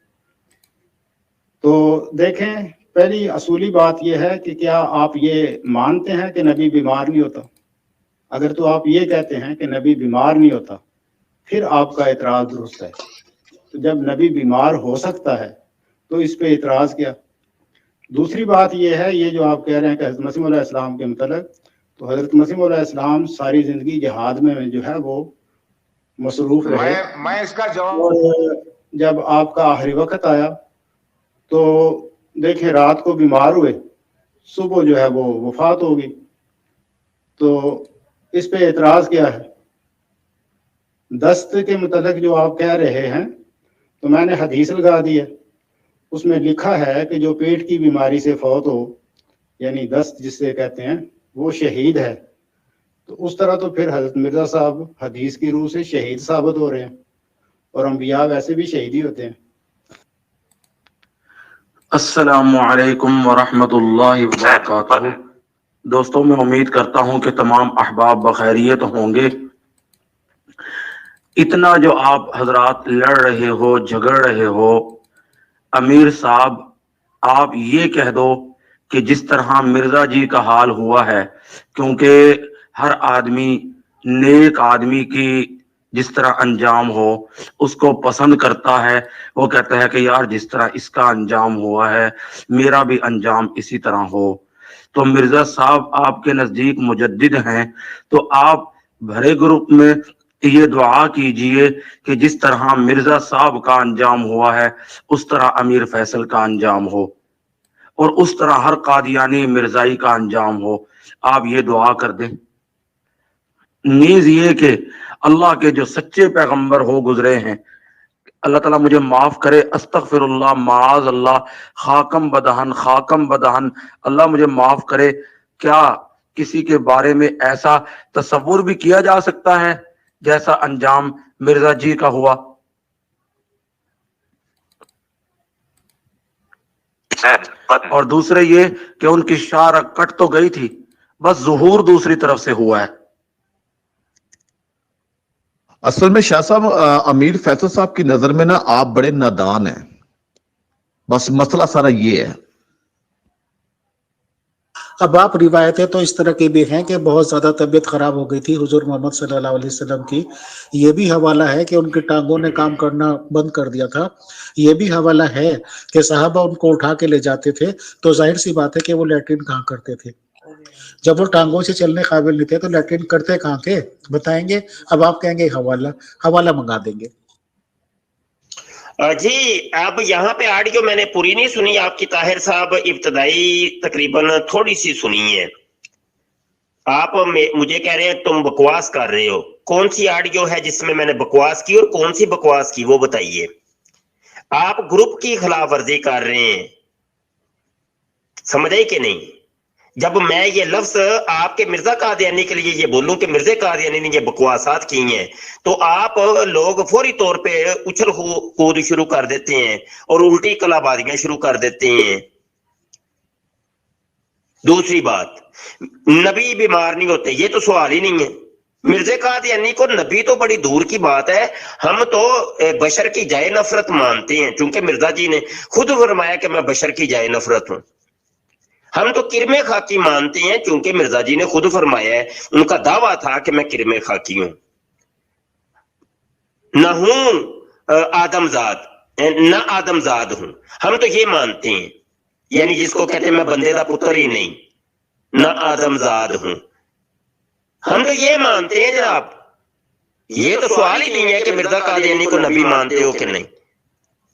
تو دیکھیں, پہلی اصولی بات یہ ہے کہ کیا آپ یہ مانتے ہیں کہ نبی بیمار نہیں ہوتا؟ اگر تو آپ یہ کہتے ہیں کہ نبی بیمار نہیں ہوتا, پھر آپ کا اعتراض درست ہے. تو جب نبی بیمار ہو سکتا ہے تو اس پہ اعتراض کیا؟ دوسری بات یہ ہے, یہ جو آپ کہہ رہے ہیں کہ حضرت مسیح علیہ السلام کے متعلق, تو حضرت مسیح علیہ السلام ساری زندگی جہاد میں جو ہے وہ مصروف رہے. میں اس کا جواب, اور جب آپ کا آخری وقت آیا تو دیکھیں رات کو بیمار ہوئے, صبح جو ہے وہ وفات ہوگی. تو اس پہ اعتراض کیا ہے؟ دست کے متعلق جو آپ کہہ رہے ہیں, تو میں نے حدیث لگا دی ہے, اس میں لکھا ہے کہ جو پیٹ کی بیماری سے فوت ہو, یعنی دست جس سے کہتے ہیں, وہ شہید ہے. تو اس طرح تو پھر حضرت مرزا صاحب حدیث کی روح سے شہید ثابت ہو رہے ہیں, اور انبیاء ویسے بھی شہید ہی ہوتے ہیں. السلام علیکم ورحمۃ اللہ وبرکاتہ. دوستوں, میں امید کرتا ہوں کہ تمام احباب بخیریت ہوں گے. اتنا جو آپ حضرات لڑ رہے ہو, جھگڑ رہے ہو, امیر صاحب آپ یہ کہہ دو کہ جس طرح مرزا جی کا حال ہوا ہے, کیونکہ ہر آدمی نیک آدمی کی جس طرح انجام ہو اس کو پسند کرتا ہے. وہ کہتا ہے کہ یار جس طرح اس کا انجام ہوا ہے میرا بھی انجام اسی طرح ہو. تو مرزا صاحب آپ کے نزدیک مجدد ہیں, تو آپ بھرے گروپ میں یہ دعا کیجئے کہ جس طرح مرزا صاحب کا انجام ہوا ہے اس طرح امیر فیصل کا انجام ہو, اور اس طرح ہر قادیانی مرزائی کا انجام ہو. آپ یہ دعا کر دیں. نیز یہ کہ اللہ کے جو سچے پیغمبر ہو گزرے ہیں, اللہ تعالیٰ مجھے معاف کرے, استغفر اللہ, معاذ اللہ, خاکم بدہن, اللہ مجھے معاف کرے. کیا کسی کے بارے میں ایسا تصور بھی کیا جا سکتا ہے جیسا انجام مرزا جی کا ہوا؟ اور دوسرے یہ کہ ان کی شارہ کٹ تو گئی تھی، بس ظہور دوسری طرف سے ہوا ہے۔ اصل میں شاہ صاحب، امیر فیصل صاحب کی نظر میں نا آپ بڑے نادان ہیں، بس مسئلہ سارا یہ ہے۔ اب آپ روایتیں تو اس طرح کی بھی ہیں کہ بہت زیادہ طبیعت خراب ہو گئی تھی حضور محمد صلی اللہ علیہ وسلم کی، یہ بھی حوالہ ہے کہ ان کی ٹانگوں نے کام کرنا بند کر دیا تھا، یہ بھی حوالہ ہے کہ صحابہ ان کو اٹھا کے لے جاتے تھے تو ظاہر سی بات ہے کہ وہ لیٹرین کہاں کرتے تھے، جب وہ ٹانگوں سے چلنے قابل نہیں تھے تو لیٹرین کرتے کہاں تھے بتائیں گے؟ اب آپ کہیں گے حوالہ منگا دیں گے۔ جی اب یہاں پہ آڈیو میں نے پوری نہیں سنی آپ کی، طاہر صاحب ابتدائی تقریباً تھوڑی سی سنی ہے، آپ مجھے کہہ رہے ہیں تم بکواس کر رہے ہو، کون سی آڈیو ہے جس میں نے بکواس کی اور کون سی بکواس کی وہ بتائیے۔ آپ گروپ کی خلاف ورزی کر رہے ہیں، سمجھے کہ نہیں؟ جب میں یہ لفظ آپ کے مرزا قادیانی کے لیے یہ بولوں کہ مرزا قادیانی نے یہ بکواسات کی ہیں تو آپ لوگ فوری طور پہ اچھل کود شروع کر دیتے ہیں اور الٹی کلابازیاں شروع کر دیتے ہیں۔ دوسری بات، نبی بیمار نہیں ہوتے، یہ تو سوال ہی نہیں ہے۔ مرزا قادیانی کو نبی تو بڑی دور کی بات ہے، ہم تو بشر کی جائے نفرت مانتے ہیں، چونکہ مرزا جی نے خود فرمایا کہ میں بشر کی جائے نفرت ہوں۔ ہم تو کرم خاکی مانتے ہیں چونکہ مرزا جی نے خود فرمایا ہے، ان کا دعویٰ تھا کہ میں کرم خاکی ہوں، نہ ہوں نہ آدم زاد ہوں، ہم تو یہ مانتے ہیں، یعنی جس کو کہتے ہیں میں بندے دا پتر ہی نہیں، نہ آدم زاد ہوں، ہم تو یہ مانتے ہیں جناب۔ یہ تو سوال ہی نہیں ہے کہ مرزا قادیانی کو نبی مانتے ہو کہ نہیں،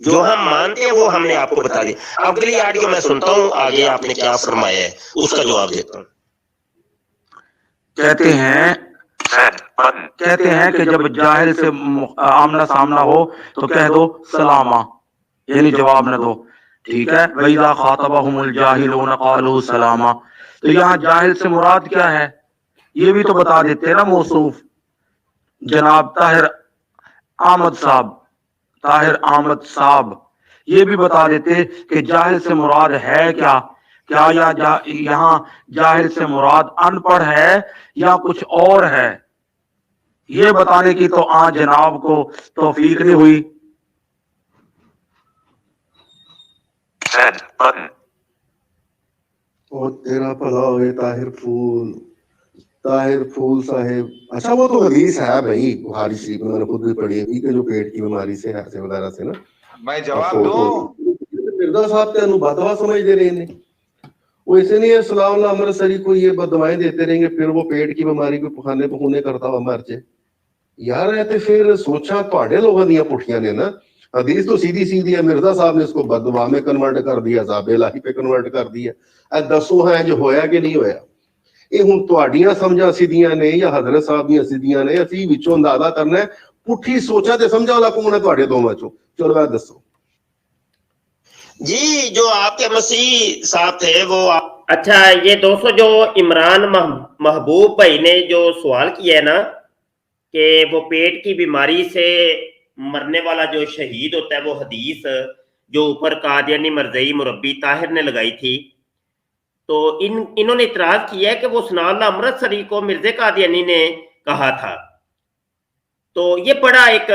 جو ہم مانتے ہیں وہ ہم نے آپ کو بتا دیا۔ اگلی آڈیو میں سنتا ہوں، آگے آپ نے کیا فرمایا ہے اس کا جواب دیتا ہوں۔ کہتے ہیں کہ جب جاہل سے آمنا سامنا ہو تو کہہ دو سلامہ، یعنی جواب نہ دو، ٹھیک ہے۔ وَإِذَا خَاطَبَهُمُ الْجَاهِلُونَ قَالُوا سَلَامًا، تو یہاں جاہل سے مراد کیا ہے یہ بھی تو بتا دیتے نا موصوف جناب طاہر احمد صاحب، یہ بھی بتا دیتے کہ جاہل سے مراد ہے کیا یہاں جاہل سے مراد ان پڑھ ہے یا کچھ اور ہے، یہ بتانے کی تو جناب کو توفیق نہیں ہوئی۔ اور تیرا بھلا ہوئے طاہر پھول صاحب، اچھا وہ تو حدیث ہے بھائی بخاری شریف میں، نے خود بھی پڑھی ہے کہ جو پیٹ کی بیماری سے ہے وغیرہ سے نا، میں جواب دوں؟ مرزا صاحب تینوں بدوا سمجھ دے رہے ہیں، وہ اسے نہیں ہے سلام اللہ امر سری کو یہ بدوائیں دیتے رہیں گے پھر وہ پیٹ کی بیماری کو پخانے کرتا ہوا مر جائے یار۔ ہے تو پھر سوچا تھوڑے لوگوں دیا پٹھیاں نے نا، حدیث تو سیدھی سیدھی ہے، مرزا صاحب نے اس کو بددعا میں کنورٹ کر دیا، عذاب الہی پہ کنورٹ کر دیا۔ دسو ہیں جو ہویا کہ نہیں ہویا؟ یہ ہوں تواڈیاں سمجھا سیدھیاں نے یا حضرت صاحب دیاں سیدھیاں نے، اسی وچوں اندازہ کرنا ہے پٹھی سوچا تے سمجھا والا کون ہے تواڈے دوواں چوں؟ چلو دسو جی جو آپ کے مسیح صاحب تھے وہ اچھا یہ دوستو جو عمران محبوب بھائی نے جو سوال کیا ہے نا کہ وہ پیٹ کی بیماری سے مرنے والا جو شہید ہوتا ہے، وہ حدیث جو اوپر قادیانی مرزئی مربی طاہر نے لگائی تھی، تو انہوں نے اعتراض کیا ہے کہ وہ ثناء اللہ امرتسری کو مرزا قادیانی نے کہا تھا۔ تو یہ بڑا ایک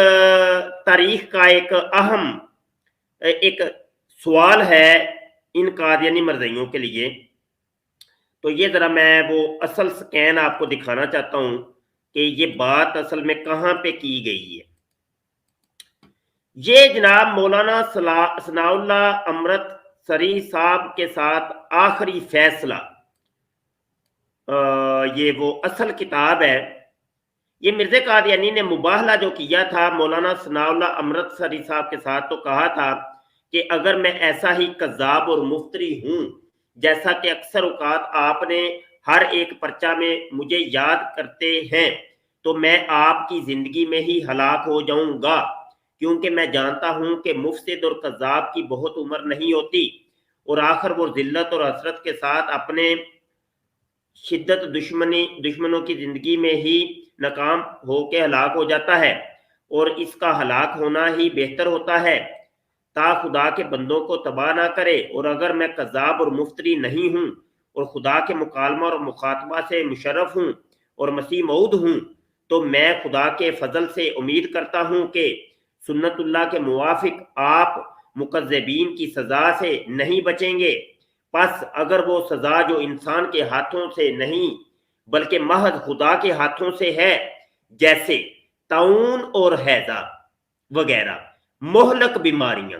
تاریخ کا ایک اہم ایک سوال ہے ان قادیانی مرزائیوں کے لیے۔ تو یہ ذرا میں وہ اصل سکین آپ کو دکھانا چاہتا ہوں کہ یہ بات اصل میں کہاں پہ کی گئی ہے۔ یہ جناب مولانا ثناء اللہ امرتسری صاحب کے ساتھ آخری فیصلہ، یہ وہ اصل کتاب ہے۔ یہ مرزا قادیانی نے مباہلہ جو کیا تھا مولانا ثناء اللہ امرتسری صاحب کے ساتھ، تو کہا تھا کہ اگر میں ایسا ہی کذاب اور مفتری ہوں جیسا کہ اکثر اوقات آپ نے ہر ایک پرچہ میں مجھے یاد کرتے ہیں، تو میں آپ کی زندگی میں ہی ہلاک ہو جاؤں گا، کیونکہ میں جانتا ہوں کہ مفسد اور کذاب کی بہت عمر نہیں ہوتی، اور آخر وہ ذلت اور حسرت کے ساتھ اپنے شدت دشمنوں کی زندگی میں ہی ناکام ہو کے ہلاک ہو جاتا ہے، اور اس کا ہلاک ہونا ہی بہتر ہوتا ہے۔ تا خدا کے بندوں کو تباہ نہ کرے، اور اگر میں کذاب اور مفتری نہیں ہوں اور خدا کے مکالمہ اور مخاطبہ سے مشرف ہوں اور مسیح موعود ہوں، تو میں خدا کے فضل سے امید کرتا ہوں کہ سنت اللہ کے موافق آپ مکذبین کی سزا سے نہیں بچیں گے۔ پس اگر وہ سزا جو انسان کے ہاتھوں سے نہیں بلکہ محض خدا کے ہاتھوں سے ہے، جیسے طاعون اور ہیضہ وغیرہ مہلک بیماریاں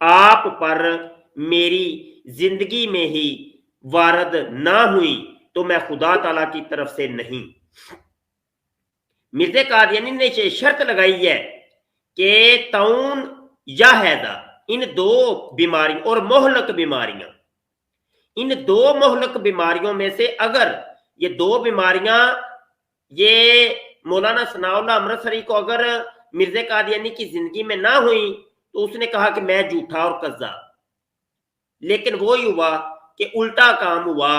آپ پر میری زندگی میں ہی وارد نہ ہوئی، تو میں خدا تعالیٰ کی طرف سے نہیں۔ مرزا قادیانی نے یہ شرط لگائی ہے کہ طاعون یا ہیضہ، ان دو بیماریوں اور مہلک بیماریاں، ان دو مہلک بیماریوں میں سے اگر یہ دو بیماریاں یہ مولانا ثناء اللہ امرتسری کو اگر مرزا قادیانی کی زندگی میں نہ ہوئی تو اس نے کہا کہ میں جھوٹا اور کذاب۔ لیکن وہی ہوا کہ الٹا کام ہوا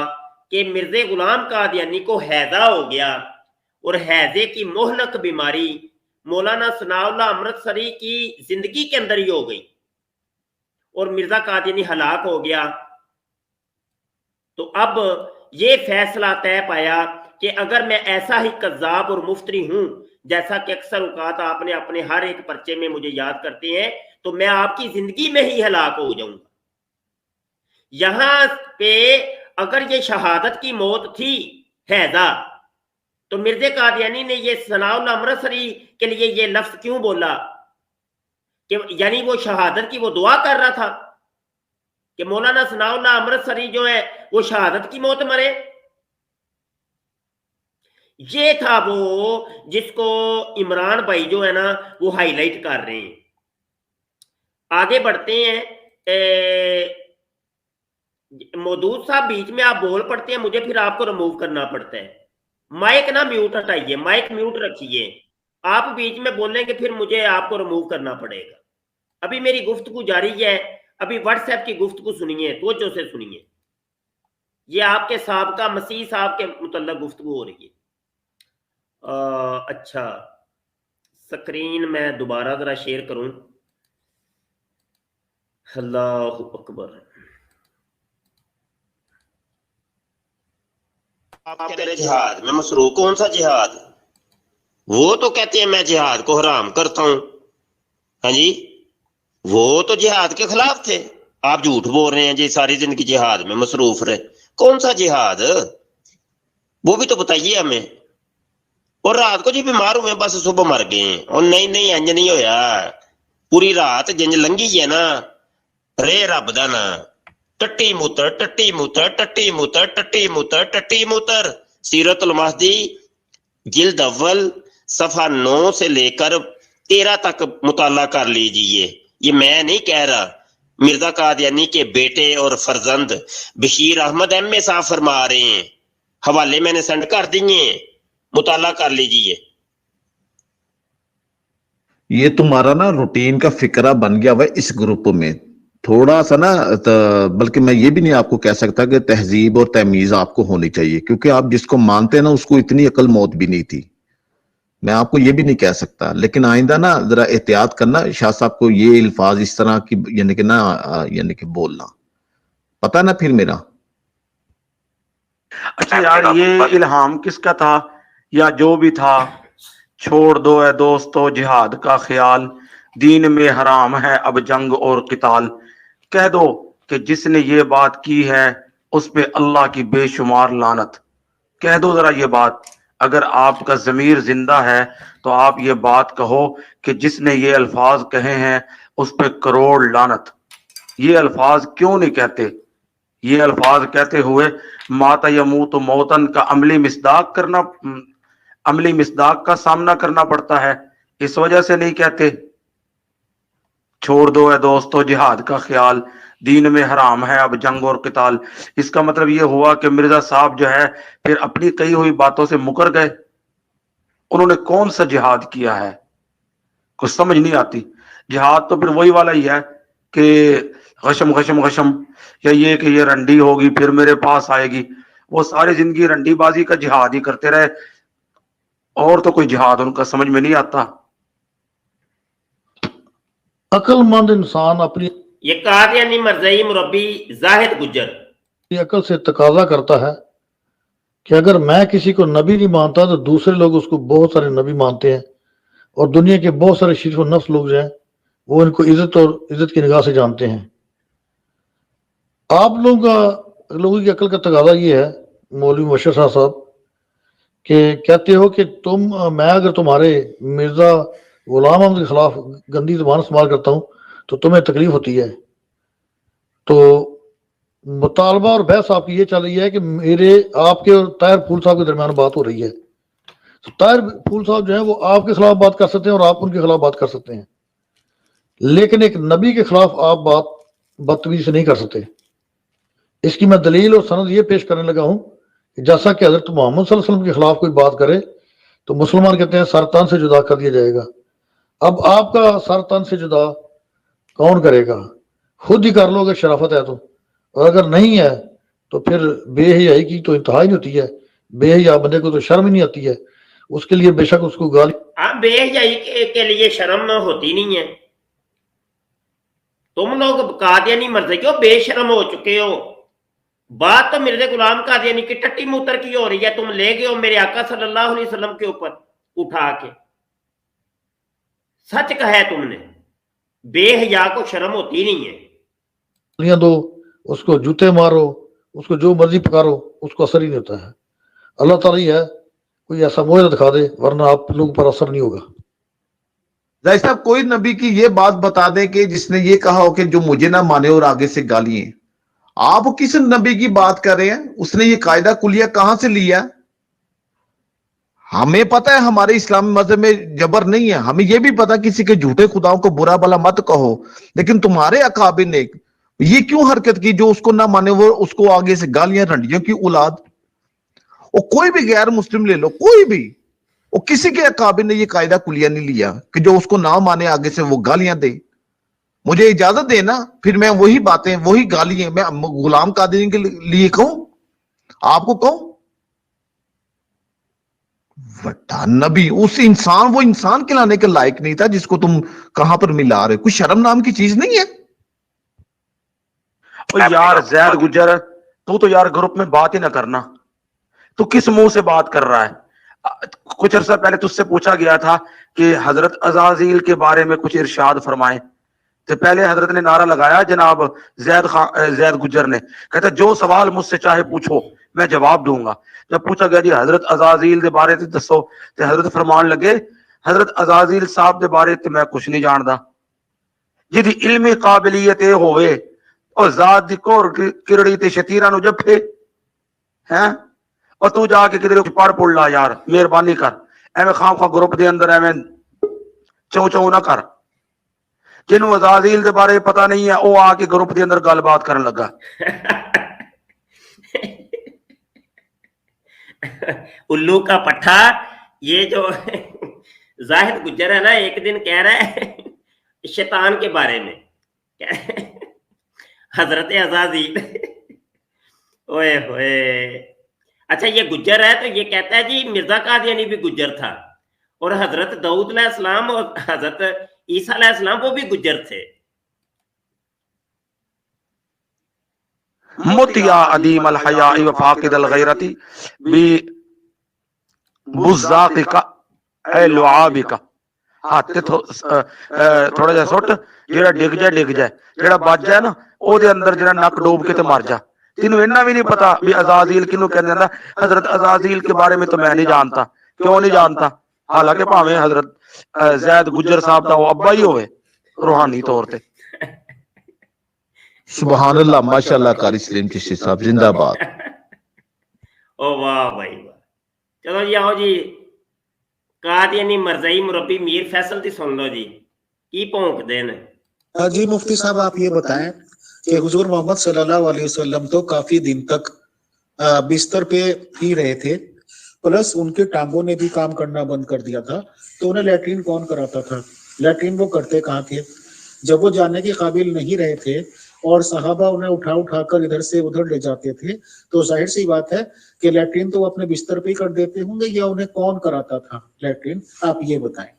کہ مرزا غلام قادیانی کو ہیضہ ہو گیا، اور ہیضے کی مہلک بیماری مولانا ثناء اللہ امرتسری کی زندگی کے اندر ہی ہو گئی، اور مرزا قادیانی ہلاک ہو گیا۔ تو اب یہ فیصلہ طے پایا کہ اگر میں ایسا ہی کذاب اور مفتری ہوں جیسا کہ اکثر اوقات آپ نے اپنے ہر ایک پرچے میں مجھے یاد کرتے ہیں، تو میں آپ کی زندگی میں ہی ہلاک ہو جاؤں گا۔ یہاں پہ اگر یہ شہادت کی موت تھی ہیضہ، تو مرزا قادیانی نے یہ ثناء اللہ امرتسری کے لیے یہ لفظ کیوں بولا کہ یعنی وہ شہادت کی وہ دعا کر رہا تھا کہ مولانا ثناء اللہ امرتسری جو ہے وہ شہادت کی موت مرے؟ یہ تھا وہ جس کو عمران بھائی جو ہے نا وہ ہائی لائٹ کر رہے ہیں۔ آگے بڑھتے ہیں۔ مودود صاحب بیچ میں آپ بول پڑتے ہیں، مجھے پھر آپ کو ریموو کرنا پڑتا ہے۔ مائک نہ میوٹ ہٹائیے، مائک میوٹ رکھیے، آپ بیچ میں بولیں گے پھر مجھے آپ کو ریموو کرنا پڑے گا۔ ابھی میری گفتگو جاری ہے، ابھی واٹس ایپ کی گفتگو سنیے، توجہ سے سنیے، یہ آپ کے سابقہ مسیح صاحب کے متعلق گفتگو ہو رہی ہے۔ اچھا سکرین میں دوبارہ ذرا شیئر کروں۔ اللہ اکبر۔ آپ کہہ رہے جہاد میں مصروف، کون سا جہاد؟ وہ تو کہتے ہیں میں جہاد کو حرام کرتا ہوں، ہاں جی، وہ تو جہاد کے خلاف تھے۔ آپ جھوٹ بول رہے ہیں جی، ساری زندگی جہاد میں مصروف رہے۔ کون سا جہاد؟ وہ بھی تو بتائیے ہمیں۔ اور رات کو جی بیمار ہوئے، بس صبح مر گئے، اور نہیں انج نہیں ہویا، پوری رات جنج لنگی ہے نا، رے رب دا نا، ٹٹی موتر ٹٹی موتر ٹٹی موتر ٹٹی موتر ٹٹی موتر۔ سیرت المہدی جلد اول صفحہ 9 سے لے کر 13 تک مطالعہ کر لیجئے۔ یہ میں نہیں کہہ رہا، مرزا قادیانی کے بیٹے اور فرزند بشیر احمد ایم اے صاحب فرما رہے ہیں، حوالے میں نے سینڈ کر دیے، مطالعہ کر لیجئے۔ یہ تمہارا نا روٹین کا فکرہ بن گیا ہوا ہے اس گروپ میں، تھوڑا سا نا بلکہ میں یہ بھی نہیں آپ کو کہہ سکتا کہ تہذیب اور تمیز آپ کو ہونی چاہیے، کیونکہ آپ جس کو مانتے ہیں نا اس کو اتنی عقل موت بھی نہیں تھی، میں آپ کو یہ بھی نہیں کہہ سکتا۔ لیکن آئندہ نا ذرا احتیاط کرنا، شاہ صاحب کو یہ الفاظ اس طرح کی یعنی کہ نا یعنی کہ بولنا، پتہ نا پھر میرا۔ اچھا یار، یہ الہام کس کا تھا یا جو بھی تھا؟ چھوڑ دو اے دوستو جہاد کا خیال، دین میں حرام ہے اب جنگ اور قتال۔ کہہ دو کہ جس نے یہ بات کی ہے اس پہ اللہ کی بے شمار لعنت۔ کہہ دو ذرا یہ بات، اگر آپ کا ضمیر زندہ ہے تو آپ یہ بات کہو کہ جس نے یہ الفاظ کہے ہیں اس پہ کروڑ لعنت۔ یہ الفاظ کیوں نہیں کہتے؟ یہ الفاظ کہتے ہوئے مات یموت موتن کا عملی مصداق کا سامنا کرنا پڑتا ہے، اس وجہ سے نہیں کہتے۔ چھوڑ دو اے دوستو جہاد کا خیال، دین میں حرام ہے اب جنگ اور قتال۔ اس کا مطلب یہ ہوا کہ مرزا صاحب جو ہے پھر اپنی کہی ہوئی باتوں سے مکر گئے۔ انہوں نے کون سا جہاد کیا ہے؟ کچھ سمجھ نہیں آتی۔ جہاد تو پھر وہی والا ہی ہے کہ غشم غشم غشم، یا یہ کہ یہ رنڈی ہوگی پھر میرے پاس آئے گی۔ وہ ساری زندگی رنڈی بازی کا جہاد ہی کرتے رہے، اور تو کوئی جہاد ان کا سمجھ میں نہیں آتا۔ अक्ल मंद इंसान अपनी ये कादियानी मरज़ई मुरब्बी जाहिद गुज्जर अकल से तकाजा करता है कि अगर मैं किसी को नबी नहीं मानता तो दूसरे लोग उसको बहुत सारे नबी मानते हैं, और दुनिया के बहुत सारे शरीफ और नफ्स लोग जो हैं वो इनको इज्जत और इज्जत की निगाह से जानते हैं। आप लोगों की अकल का तकाजा ये है मौलवी मुबश्शिर साहब कि कहते हो कि मैं अगर तुम्हारे मिर्जा गुलाम अहमद के खिलाफ गंदी जुबान इस्तेमाल करता हूं तो तुम्हें तकलीफ होती है। तो मुतालबा और बहस आपकी ये चल रही है कि मेरे आपके और ताहिर फूल साहब के दरमियान बात हो रही है। तो ताहिर फूल साहब जो है वो आपके खिलाफ बात कर सकते हैं और आप उनके खिलाफ बात कर सकते हैं, लेकिन एक नबी के खिलाफ आप बात बदतमीजी से नहीं कर सकते। इसकी मैं दलील और सनद ये पेश करने लगा हूं कि जैसा कि हजरत मोहम्मद सल्लल्लाहु अलैहि वसल्लम के खिलाफ कोई बात करे तो मुसलमान कहते हैं सर तन से जुदा कर दिया जाएगा। अब आपका सर तन से जुदा कौन करेगा? खुद ही कर लो अगर शराफत है तो, और अगर नहीं है तो फिर बेहयाई की तो इंतहा ही नहीं होती है। बेहया बंदे को तो शर्म ही नहीं आती है, उसके लिए बेशक उसको गाली बेहयाई के लिए शर्म होती नहीं है। तुम लोग कादियानी मरज़ई बेशर्म हो चुके हो। बात तो मिर्ज़ा गुलाम कादियानी की टट्टी मूतर की हो रही है, तुम ले गए हो मेरे आका सल्लल्लाहु अलैहि वसल्लम के ऊपर उठा के। सच कहा है तुमने, बेहया को शर्म होती नहीं है। दो, उसको जूते मारो, उसको जो मर्जी पकारो, उसको असर ही नहीं होता है। अल्लाह ताला ही है कोई ऐसा मोहरा दिखा दे, वरना आप लोगों पर असर नहीं होगा। जाहिर साहब कोई नबी की ये बात बता दे कि जिसने ये कहा हो कि जो मुझे ना माने और आगे से गालियां। आप किस नबी की बात कर रहे हैं? उसने ये कायदा कुलिया कहां से लिया? हमें पता है हमारे इस्लामी मजहब में जबर नहीं है, हमें यह भी पता किसी के झूठे खुदाओं को बुरा भला मत कहो, लेकिन तुम्हारे अकाबिर ने ये क्यों हरकत की? जो उसको ना माने वो उसको आगे से गालियां, रंडियों की औलाद। और कोई भी गैर मुस्लिम ले लो, कोई भी, वो किसी के अकाबिर ने ये कायदा कुलिया नहीं लिया कि जो उसको ना माने आगे से वो गालियां दे। मुझे इजाजत देना, फिर मैं वही बातें वही गालियां मैं गुलाम कादियानी के लिए कहूं, आपको कहूं। वड्डा नबी उस इंसान, वो इंसान कहलाने के लायक नहीं था जिसको तुम कहां पर मिला रहे हो। कुछ शर्म नाम की चीज नहीं है। ओ यार जैद गुज्जर, तू तो यार ग्रुप में बात ही ना करना। तू किस मुंह से बात कर रहा है? कुछ अर्सा पहले तुझसे पूछा गया था कि हजरत अजाजील के बारे में कुछ इरशाद फरमाएं, तो पहले हजरत ने नारा लगाया जनाब जैद गुज्जर ने, कहता जो सवाल मुझसे चाहे पूछो मैं जवाब दूंगा। जब पूछा गया जी हजरत अजाजील के बारे में दसो, तो हजरत फरमान लगे हजरत अजाजील साहब के बारे में मैं कुछ नहीं जानता। जिदी इल्मी काबिलियत होवे और जात दी कोर किरड़ी ते शतीरा नु जफे हैं, और तू जाके किधर पढ़ पुड़ ला यार, मेहरबानी कर। एवं खाम खा ग्रुप के अंदर एवं चौ चौ ना कर। जिन्हों अजाजील के बारे पता नहीं है वो आके ग्रुप के अंदर गलबात करने लगा। उल्लू का पट्टा। ये जो जाहिद गुज्जर है ना, एक दिन कह रहा है शैतान के बारे में, हजरत अजाजील। ओए होए, अच्छा ये गुज्जर है तो ये कहता है जी मिर्जा कादियानी भी गुज्जर था, और हजरत दाऊद अलैहिस्सलाम और हजरत ईसा अलैहिस्सलाम वो भी गुज्जर थे। मुतिया अदीम अल हया व फाकिद अल गैरती बी बुज़ाक़िका ए लुआबिका। हाथ ते थोड़ा जिहा सुट, जेड़ा डिग जाए, जेड़ा बच जाए ना ओदे अंदर जेड़ा नक डूब के ते मर जा। तेनू इन्ना भी नहीं पता भी अजाजील किनू कहंदे ने? हजरत अजाजील के बारे में तो मैं नहीं जानता। क्यों नहीं जानता? हालांकि भावें हजरत जैद गुज्जर साहब दा वो अब्बा ही होवे रूहानी तौर ते। सुभान अल्लाह, माशाअल्लाह, कारी सलीम चिश्ती साहब जिंदाबाद। ओ वाह भाई वाह। चलो जी आओ जी, कादियानी मरज़ई मुरब्बी मीर फैसल दी सुन लो जी, की भौंकदे ने। जी मुफ्ती साहब आप ये बताएं कि हुजूर मोहम्मद सल्लल्लाहु अलैहि वसल्लम तो काफी दिन तक बिस्तर पे ही रहे थे, प्लस उनके टांगों ने भी काम करना बंद कर दिया था, तो उन्हें लैट्रिन कौन कराता था? लैट्रिन वो करते कहाँ थे? जब वो जाने के काबिल नहीं रहे थे और सहाबा उन्हें उठा कर इधर से उधर ले जाते थे, तो जाहिर सी बात है कि लैट्रिन तो वो अपने बिस्तर पे ही कर देते होंगे, या उन्हें कौन कराता था लैट्रिन? आप ये बताएं।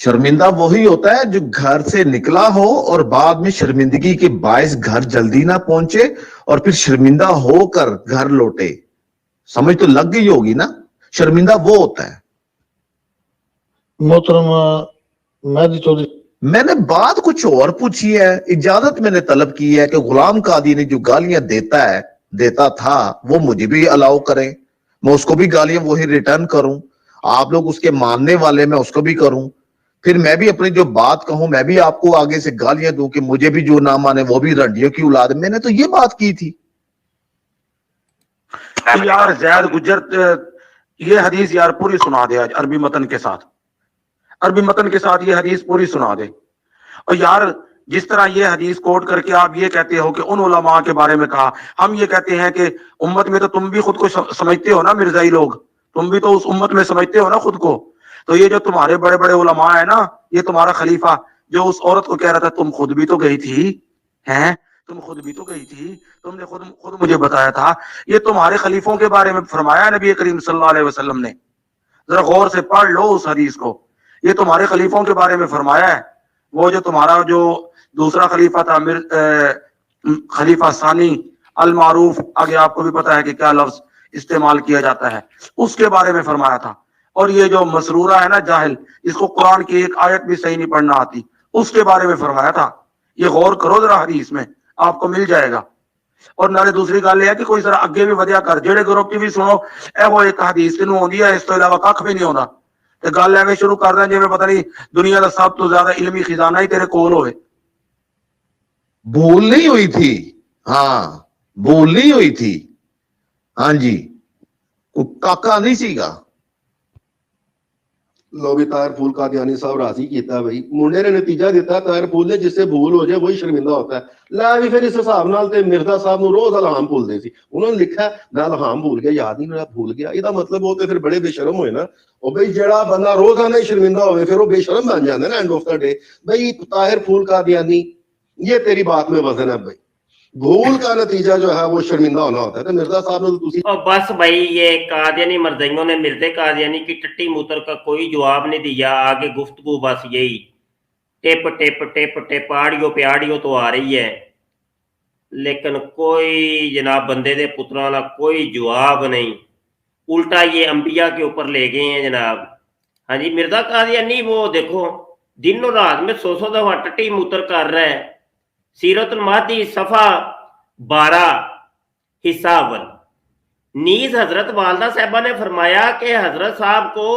शर्मिंदा वही होता है जो घर से निकला हो और बाद में शर्मिंदगी के बायस घर जल्दी ना पहुंचे और फिर शर्मिंदा होकर घर लौटे। समझ तो लग गई होगी ना, शर्मिंदा वो होता है। मोहतरम मेहदी चौधरी, मैंने बात कुछ और पूछी है, इजाजत मैंने तलब की है कि गुलाम कादियानी जो गालियां देता था वो मुझे भी अलाउ करें, मैं उसको भी गालियां वही रिटर्न करूं, आप लोग उसके मानने वाले मैं उसको भी करूं, फिर मैं भी अपनी जो बात कहूं मैं भी आपको आगे से गालियां दूं कि मुझे भी जो ना माने वो भी रंडियों की औलाद है। मैंने तो ये बात की थी। तो यार जैद गुज्जर ये हदीस यार पूरी सुना दे आज अरबी मतन के साथ, अरबी मतन के साथ ये हदीस पूरी सुना दे। और यार जिस तरह ये हदीस कोट करके आप ये कहते हो कि उन उलमा के बारे में कहा, हम ये कहते हैं कि उम्मत में तो तुम भी खुद को समझते हो ना मिर्जाई लोग, तुम भी तो उस उम्मत में समझते हो ना खुद को। तो ये जो तुम्हारे बड़े बड़े उलमा है ना, ये तुम्हारा खलीफा जो उस औरत को कह रहा था तुम खुद भी तो गई थी, हैं तुम खुद भी तो गई थी, तुमने खुद मुझे बताया था, ये तुम्हारे खलीफों के बारे में फरमाया नबी करीम सल्लल्लाहु अलैहि वसल्लम ने। जरा गौर से पढ़ लो उस हदीस को, ये तुम्हारे खलीफों के बारे में फरमाया है। वो जो तुम्हारा जो दूसरा खलीफा था खलीफा सानी अल मारूफ, आगे आपको भी पता है कि क्या लफ्ज इस्तेमाल किया जाता है, उसके बारे में फरमाया था। और ये जो मसरूरा है ना जाहिल, इसको कुरान की एक आयत भी सही नहीं पढ़ना आती, उसके बारे में फरमाया था। ये गौर करो जरा हदीस में, आपको मिल जाएगा। और नाले दूसरी गल है कि कोई जरा अगे भी वधिया कर, जेड़े ग्रुप की भी सुनो ए वो एक हदीस तेनू आउंदी है, इस तो इलावा कख भी नहीं आउंदा, ते गल एवें शुरू कर दें जिवें पता नहीं दुनिया का सब तो ज्यादा इल्मी खजाना ही तेरे कोल होवे। भूल नहीं हुई थी, हाँ भूल नहीं हुई थी, हाँ जी, कोई काका नहीं सीगा। लो भी ताहिर फूल कादियानी साहब राजी किया भाई, मुंडे ने नतीजा दिता ताहिर फूल ने जिससे भूल हो जाए वही शर्मिंदा होता है। लै भी फिर इस हिसाब नाल ते मिर्जा साहब ਨੂੰ रोज अलाम भूलते सी, उन्होंने लिखा मैं अलाम भूल गया, याद नहीं मेरा भूल गया। ਇਹਦਾ मतलब वो तो फिर बड़े बेशरम होए ना, ਉਹ ਬਈ ਜਿਹੜਾ ਬੰਦਾ रोजाना ही शर्मिंदा होवे फिर वो बेशरम बन जाता है ना एंड ऑफ द डे। भाई ताहिर फूल कादियानी ये तेरी बात में वजन है भाई, भूल का नतीजा जो है वो शर्मिंदा होना होता है। तो मिर्जा साहब ने तुसी और बस भाई ये कादियानी मर्दइयों ने मिर्जे कादियानी की टट्टी मूतर का कोई जवाब नहीं दिया। आगे गुफ्तगू बस यही टिप टिप टिप टिप आड़ियो पे आड़ियो तो आ रही है, लेकिन कोई जनाब बंदे दे पुत्रा का कोई जवाब नहीं, उल्टा ये अंबिया के ऊपर ले गए हैं जनाब। हाँ जी, मिर्जा कादियानी वो देखो दिन और रात में 100 दफा टट्टी मूतर कर रहा है। सीरतुल महदी सफा 12 हिस्सा अव्वल। नीज हजरत वालदा साहबा ने फरमाया कि हजरत साहब को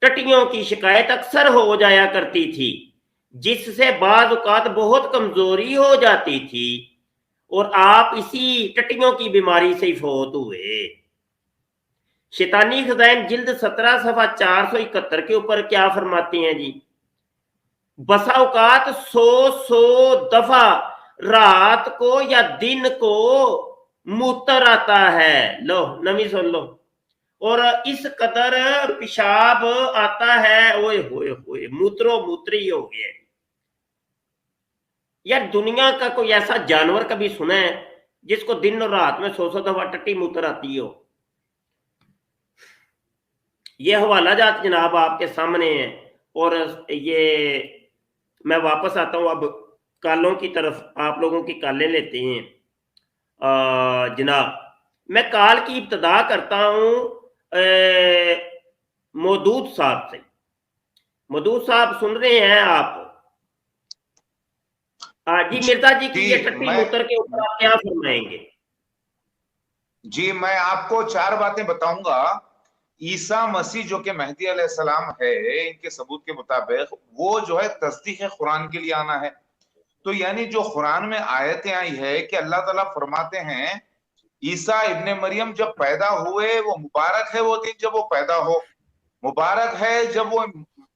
टट्टियों की शिकायत अक्सर हो जाया करती थी, जिससे बाज़ औक़ात बहुत कमजोरी हो जाती थी और आप इसी टट्टियों की बीमारी से फौत हुए। शैतानी खज़ाइन जिल्द 17 सफ़ा 471 के ऊपर क्या फरमाती हैं जी, बसा औकात 100 दफा रात को या दिन को मूत्र आता है। लो नवी सुन लो, और इस कदर पेशाब आता है, ओए होए होए मूत्रो मूत्री हो गया। यार दुनिया का कोई ऐसा जानवर कभी सुना है जिसको दिन और रात में 100 दफा टट्टी मूत्र आती हो? ये हवाला जात जनाब आपके सामने है। और ये मैं वापस आता हूं अब कालों की तरफ, आप लोगों की कालें लेते हैं। जनाब मैं काल की इब्तदा करता हूं मौदूद साहब से। मौदूद साहब सुन रहे हैं आप? जी मिर्जा जी की ये टट्टी मूत्र के ऊपर आप क्या फरमाएंगे? जी मैं आपको 4 बातें बताऊंगा। ईसा मसीह जो कि मेहदी अलैहिस्सलाम है, इनके सबूत के मुताबिक वो जो है तस्दीक कुरान के लिए आना है। तो यानी जो कुरान में आयतें आई है कि अल्लाह ताला फरमाते हैं ईसा इब्ने मरियम जब पैदा हुए, वो मुबारक है वो दिन जब वो पैदा हो, मुबारक है जब वो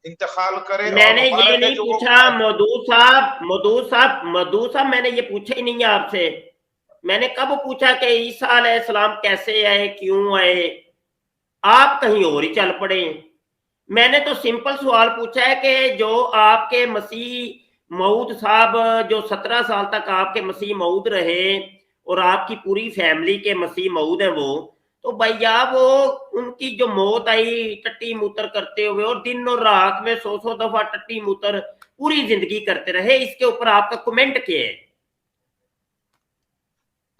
इंतकाल करे। मैंने ये नहीं पूछा मौदूद साहब मैंने ये पूछा ही नहीं है आपसे। मैंने कब पूछा कि ईसा अलैहिस्सलाम कैसे आए, क्यों आए? आप कहीं और ही चल पड़े। मैंने तो सिंपल सवाल पूछा है कि जो आपके मसीह मऊद साहब जो 17 साल तक आपके मसीह मऊद रहे और आपकी पूरी फैमिली के मसीह मऊद हैं वो, تو भैया वो उनकी जो मौत आई टट्टी मूत्र करते हुए, और दिन और रात में 100 दफा टट्टी मूत्र पूरी जिंदगी करते रहे, इसके ऊपर आपका कमेंट क्या है?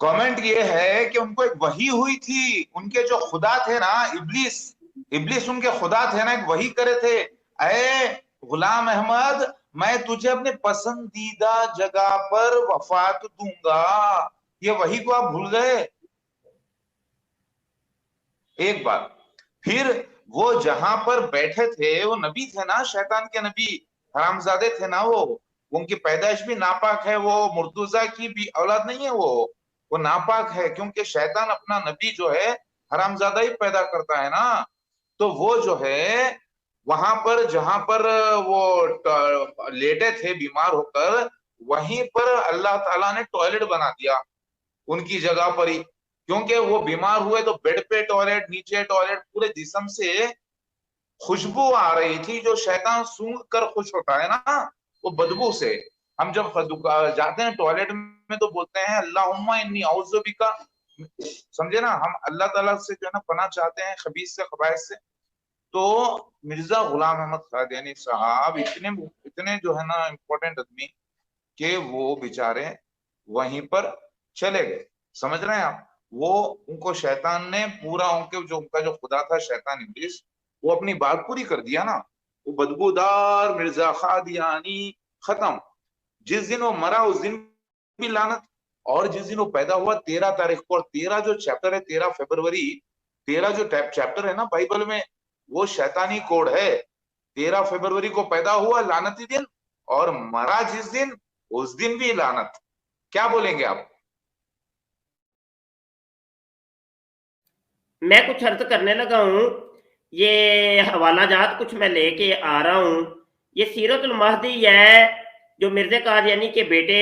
कमेंट ये है कि उनको एक वही हुई थी, उनके जो खुदा थे ना, इब्लिस उनके खुदा थे ना, एक वही करे थे, ऐ गुलाम अहमद मैं तुझे अपने पसंदीदा जगह पर वफात दूंगा। ये वही को आप भूल गए? एक बार फिर वो जहां पर बैठे थे वो नबी थे ना, शैतान के नबी, हरामजादे थे ना, वो उनकी पैदाइश भी नापाक है, वो मुर्तुजा की भी औलाद नहीं है, वो नापाक है, क्योंकि शैतान अपना नबी जो है हरामजादा ही पैदा करता है ना। तो वो जो है वहां पर जहां पर वो लेटे थे बीमार होकर, वहीं पर अल्लाह ताला ने टॉयलेट बना दिया उनकी जगह पर ही, क्योंकि वो बीमार हुए तो बेड पे टॉयलेट, नीचे टॉयलेट, पूरे जिस्म से खुशबू आ रही थी, जो शैतान सूंघ कर खुश होता है ना, वो बदबू से। हम जब जाते हैं टॉयलेट में तो बोलते हैं अल्लाहुम्मा इन्नी औज़ु बिका, समझे ना, हम अल्लाह ताला से जो है ना पनाह चाहते हैं खबीस से, खबाइस से। तो मिर्जा गुलाम अहमद कादियानी साहब इतने जो है ना इम्पोर्टेंट आदमी कि वो बेचारे वहीं पर चले गए, समझ रहे हैं आप। वो उनको शैतान ने पूरा उनका जो खुदा था शैतान इब्लिस, वो अपनी बात पूरी कर दिया ना। वो बदबूदार मिर्जा कादियानी खत्म। जिस दिन वो मरा उस दिन भी लानत, और जिस दिन वो पैदा हुआ 13 तारीख को, और 13 जो चैप्टर है 13 फरवरी, 13 जो चैप्टर है ना बाइबल में, वो शैतानी कोड है। 13 फरवरी को पैदा हुआ लानती दिन, और मरा जिस दिन उस दिन भी लानत। क्या बोलेंगे आप? मैं कुछ अर्ज करने लगा हूं, ये हवाला जात कुछ मैं लेके आ रहा हूं। ये सीरतुल महदी है जो मिर्जा कादियानी के बेटे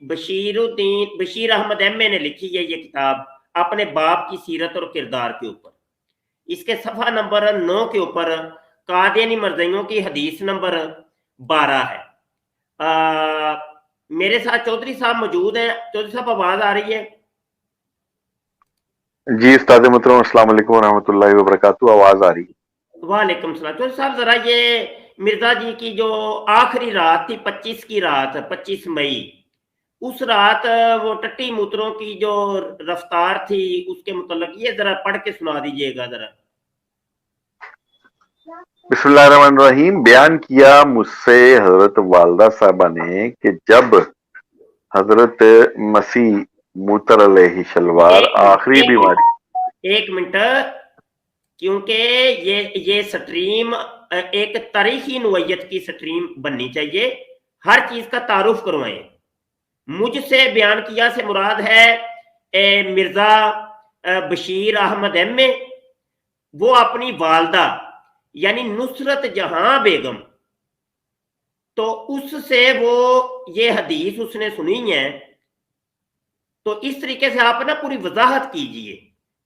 बशीर अहमद एमए ने लिखी है, ये किताब अपने बाप की सीरत और किरदार के ऊपर। इसके सफा नंबर 9 के ऊपर कादियानी मर्जियों की हदीस नंबर 12 है। मेरे साथ चौधरी साहब मौजूद हैं। चौधरी साहब आवाज आ रही है? जी उस्ताद मोहतरम, अस्सलाम वालेकुम व रहमतुल्लाहि व बरकातहू। आवाज आ रही है? वालेकुम सलाम। चौधरी साहब जरा ये मिर्जा जी की जो आखिरी रात थी 25 की रात, 25 मई, उस रात वो टट्टी मूत्रों की जो रफ्तार थी उसके मुतल्लिक ये जरा पढ़ के सुना दीजिएगा जरा। बिस्मिल्लाहिर्रहमानिर्रहीम। बयान किया मुझसे हजरत वालदा साहबा ने कि जब हजरत मसीह मूतर अलैहि शलवार आखिरी बीमारी। एक मिनट, क्योंकि ये स्ट्रीम एक तारीखी नुवैयत की स्ट्रीम बननी चाहिए, हर चीज का तारुफ करवाएं। मुझसे बयान किया से मुराद है मिर्जा बशीर अहमद एमए, वो अपनी वालदा यानी नुसरत जहां बेगम, तो उससे वो ये हदीस उसने सुनी है। तो इस तरीके से आप ना पूरी वजाहत कीजिए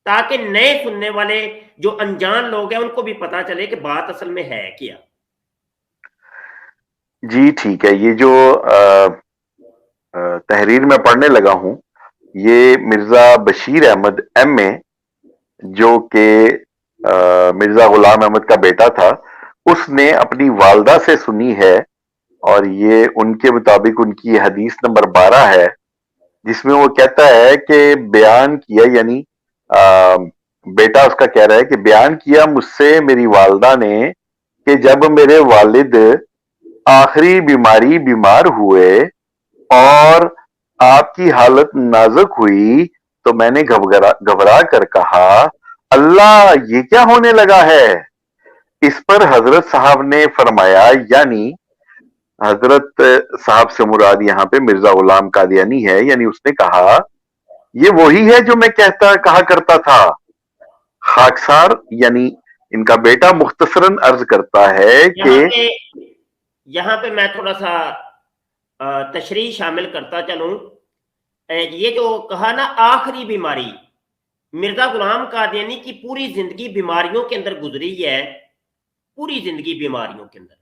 ताकि नए सुनने वाले जो अनजान लोग हैं उनको भी पता चले कि बात असल में है क्या। जी ठीक है। ये जो तहरीर में पढ़ने लगा हूं, ये मिर्जा बशीर अहमद एमए जो कि मिर्जा गुलाम अहमद का बेटा था, उसने अपनी वालदा से सुनी है, और ये उनके मुताबिक उनकी हदीस नंबर 12 है, जिसमें वो कहता है कि बयान किया, यानी बेटा उसका कह रहा है कि बयान किया मुझसे मेरी वालदा ने कि जब मेरे वालिद आखिरी बीमार हुए और आपकी हालत नाजुक हुई, तो मैंने घबरा कर कहा, अल्लाह ये क्या होने लगा है। इस पर हजरत साहब ने फरमाया, यानी हजरत साहब से मुराद यहाँ पे मिर्जा गुलाम कादियानी है, यानी उसने कहा ये वही है जो मैं कहा करता था। खाकसार यानी इनका बेटा मुख्तसरन अर्ज करता है कि यहाँ पे मैं थोड़ा सा तशरीह शामिल करता चलूं। ये जो कहा ना आखिरी बीमारी, मिर्जा गुलाम कादियानी की पूरी जिंदगी बीमारियों के अंदर गुजरी है, पूरी जिंदगी बीमारियों के अंदर,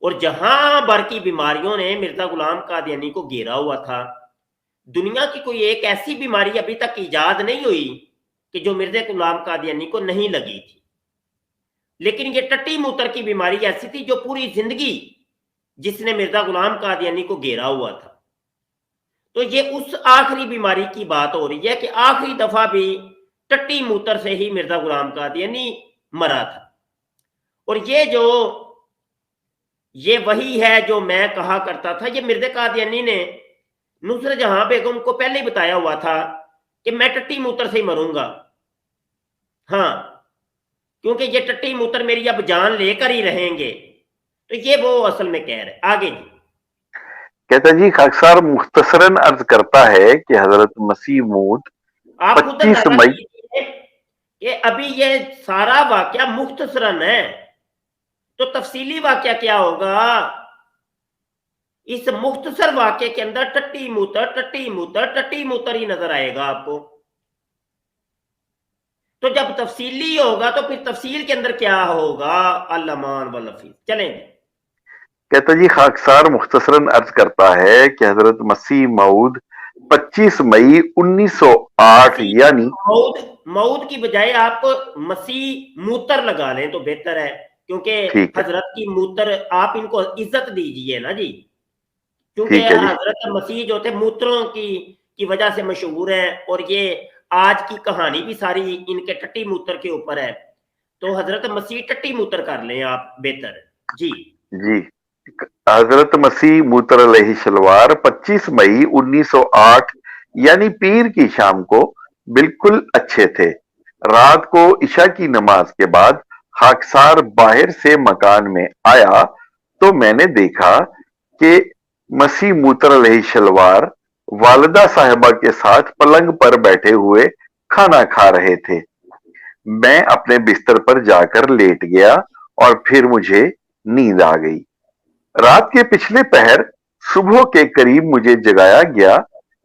और जहां भर की बीमारियों ने मिर्जा गुलाम कादियानी को घेरा हुआ था। दुनिया की कोई एक ऐसी बीमारी अभी तक इजाद नहीं हुई कि जो मिर्जा गुलाम कादियानी को नहीं लगी थी, लेकिन ये टट्टी मूतर की बीमारी ऐसी थी जो पूरी जिंदगी जिसने मिर्जा गुलाम कादियानी को घेरा हुआ था। तो ये उस आखिरी बीमारी की बात हो रही है कि आखिरी दफा भी टट्टी मूतर से ही मिर्जा गुलाम कादियानी मरा था। और ये वही है जो मैं कहा करता था। ये मिर्जा कादियानी ने नुसरत जहां बेगम को पहले ही बताया हुआ था कि मैं टट्टी मूतर से ही मरूंगा। हाँ, क्योंकि ये टट्टी मूतर मेरी अब जान लेकर ही रहेंगे। तो ये वो असल में कह रहे। आगे जी कहता जी खाकसार मुख्तसरन अर्ज करता है कि हजरत मसीह मऊद आप खुद 25 मई कि अभी ये सारा वाकया मुख्तसरन है, तो तफसीली वाकया क्या होगा? इस मुख्तसर वाकये के अंदर टट्टी मूतर ही नजर आएगा आपको। तो जब तफसीली होगा तो फिर तफसील के अंदर क्या होगा? अल्लामान व लफीज। चलें। कहता जी खाकसार मुख्तसरन अर्ज करता है कि हजरत मसीह मऊद 25 मई 1908 यानी मऊद की बजाय आप मसीह मूतर लगा लें तो बेहतर है, क्योंकि हजरत की मूतर आप इनको इज्जत दीजिए ना जी, क्योंकि हजरत मसीह जो थे मूत्रों की वजह से मशहूर है। और ये आज की कहानी भी सारी इनके टट्टी मूतर के ऊपर है। तो हजरत मसीह टट्टी मूतर कर लें आप, बेहतर जी। हजरत मसीह मूतर अलैहिस्सलाम 25 मई 1908 यानी पीर की शाम को बिल्कुल अच्छे थे। रात को इशा की नमाज के बाद खाकसार बाहर से मकान में आया तो मैंने देखा कि मसीह मूतर अलैहिस्सलाम वालिदा साहिबा के साथ पलंग पर बैठे हुए खाना खा रहे थे। मैं अपने बिस्तर पर जाकर लेट गया और फिर मुझे नींद आ गई। रात के पिछले पहर सुबह के करीब मुझे जगाया गया,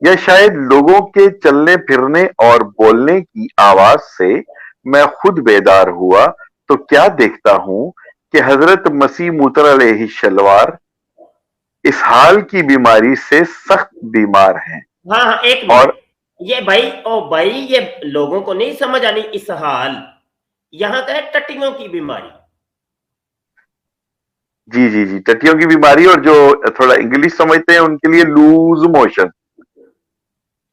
या शायद लोगों के चलने फिरने और बोलने की आवाज से मैं खुद बेदार हुआ तो क्या देखता हूं कि हजरत मसीह मूतर अलैहिस्सलाम इस हाल की बीमारी से सख्त बीमार हैं। हाँ, एक मिनट, ये भाई ये लोगों को नहीं समझ आनी इस हाल, यहाँ का है टट्टियों की बीमारी। जी टट्टियों की बीमारी, और जो थोड़ा इंग्लिश समझते हैं उनके लिए लूज मोशन।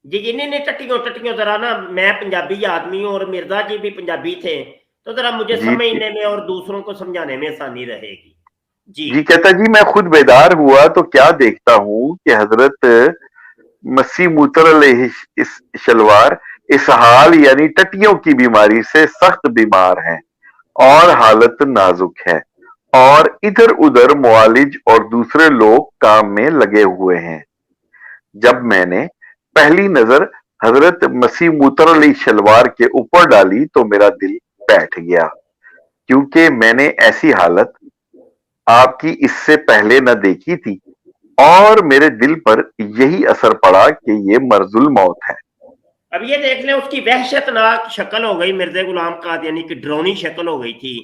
जी नहीं टट्टियों जरा ना, मैं पंजाबी आदमी हूँ और मिर्जा जी भी पंजाबी थे, तो जरा मुझे समझने में और दूसरों को समझाने में आसानी रहेगी। जी कहता जी मैं खुद बेदार हुआ तो क्या देखता हूं कि हजरत मसीह मूतर अलैहिस्सलाम इस हाल यानी टट्टियों की बीमारी से सख्त बीमार हैं और हालत नाजुक है, और इधर उधर मुआलिज और दूसरे लोग काम में लगे हुए हैं। जब मैंने पहली नजर हजरत मसीह मूतर अलैहिस्सलाम के ऊपर डाली तो मेरा दिल बैठ गया, क्योंकि मैंने ऐसी हालत आपकी इससे पहले न देखी थी, और मेरे दिल पर यही असर पड़ा कि ये मर्जुल मौत है। अब ये देख लें, उसकी वहशतनाक शक्ल हो गई, मिर्जा गुलाम कादियानी की डरावनी शक्ल हो गई थी।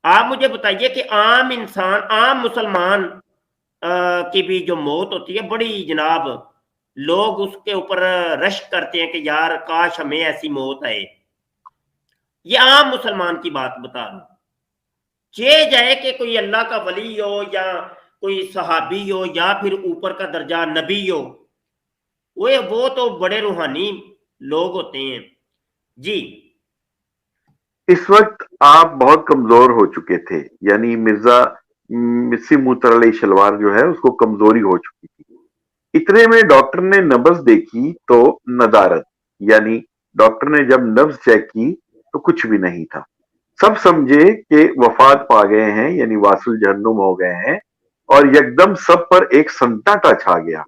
आप मुझे बताइए कि आम इंसान, आम मुसलमान की भी जो मौत होती है, बड़ी जनाब लोग उसके ऊपर रश करते हैं कि यार काश हमें ऐसी मौत आए। ये आम मुसलमान की बात बता रहा हूं। चे जाए कि कोई अल्लाह का वली हो या कोई सहाबी हो या फिर ऊपर का दर्जा नबी हो, वो तो बड़े रूहानी लोग होते हैं जी। इस वक्त आप बहुत कमजोर हो चुके थे, यानी मिर्जा मसीह मूतर अलैहिस्सलाम जो है उसको कमजोरी हो चुकी थी। इतने में डॉक्टर ने नब्ज देखी तो नदारत, यानी डॉक्टर ने जब नब्ज चेक की तो कुछ भी नहीं था। सब समझे कि वफात पा गए हैं, यानी वासुल जहन्नुम हो गए हैं, और यकदम सब पर एक सन्नाटा छा गया।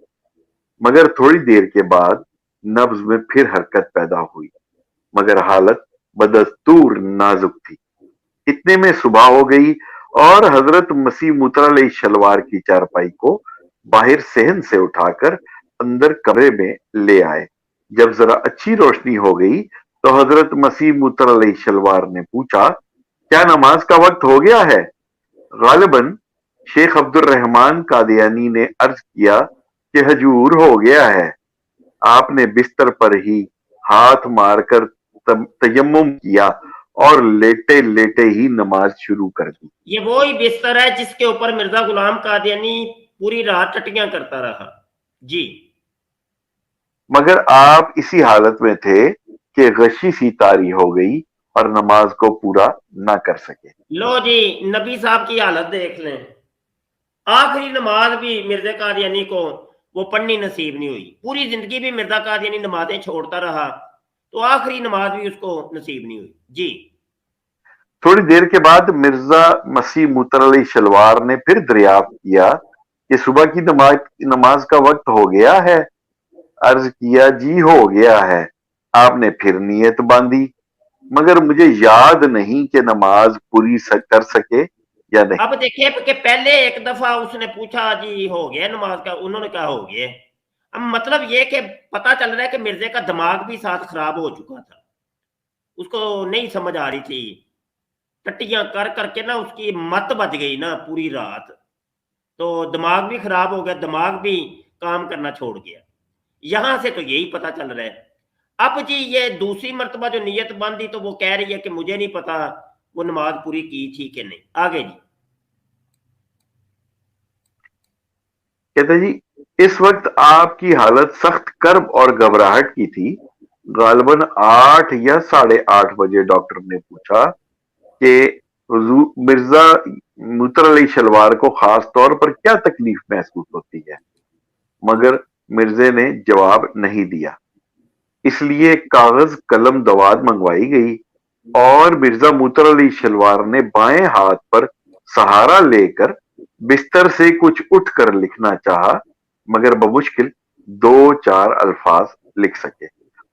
मगर थोड़ी देर के बाद नब्ज में फिर हरकत पैदा हुई, मगर हालत बदस्तूर नाजुक थी। इतने में सुबह हो गई और हजरत मसीह मूतर अलैहिस्सलाम की चारपाई को बाहर सहन से उठाकर अंदर कमरे में ले आए। जब जरा अच्छी रोशनी हो गई तो हजरत मसीह मूतर अलैहिस्सलाम ने पूछा, क्या नमाज का वक्त हो गया है? गालिबन शेख अब्दुल रहमान कादियानी ने अर्ज किया कि हजूर हो गया है। आपने बिस्तर पर ही हाथ मारकर तयम्मुम किया और लेटे लेटे ही नमाज शुरू कर दी। ये वही बिस्तर है जिसके ऊपर मिर्जा गुलाम कादियानी पूरी रात टट्टियां करता रहा जी। मगर आप इसी हालत में थे कि गशी सी तारी हो गई और नमाज को पूरा ना कर सके। लो जी, नबी साहब की हालत देख लें, आखिरी नमाज भी मिर्जा कादियानी को वो पढ़नी नसीब नहीं हुई। पूरी जिंदगी भी मिर्जा कादियानी नमाजें छोड़ता रहा, तो आखिरी नमाज भी उसको नसीब नहीं हुई जी। थोड़ी देर के बाद मिर्जा मसीह मूतर अली शलवार ने फिर दरियाफ्त किया कि सुबह की नमाज का वक्त हो गया है। अर्ज किया, जी हो गया है। आपने फिर नियत बांधी, मगर मुझे याद नहीं कि नमाज पूरी कर सके या नहीं। अब देखिए कि पहले एक दफा उसने पूछा जी हो गया नमाज का, उन्होंने कहा हो गया। अब मतलब ये कि पता चल रहा है कि मिर्जे का दिमाग भी साथ खराब हो चुका था, उसको नहीं समझ आ रही थी, टट्टियां कर करके ना उसकी मत बच गई ना पूरी रात, तो दिमाग भी खराब हो गया, दिमाग भी काम करना छोड़ गया। यहां से तो यही पता चल रहा है। अब जी ये दूसरी मर्तबा जो नियत बांधी तो वो कह रही है कि मुझे नहीं पता वो नमाज पूरी की थी कि नहीं। आगे जी कहते जी, इस वक्त आपकी हालत सख्त कर्ब और घबराहट की थी। गालिबन 8 या 8:30 बजे डॉक्टर ने पूछा कि मिर्जा मूतर अली शलवार को खास तौर पर क्या तकलीफ महसूस होती है, मगर मिर्जे ने जवाब नहीं दिया। इसलिए कागज कलम दवात मंगवाई गई और मिर्जा मूतर अली शलवार ने बाएं हाथ पर सहारा लेकर बिस्तर से कुछ उठकर लिखना चाहा, मगर बमुश्किल 2-4 अल्फाज लिख सके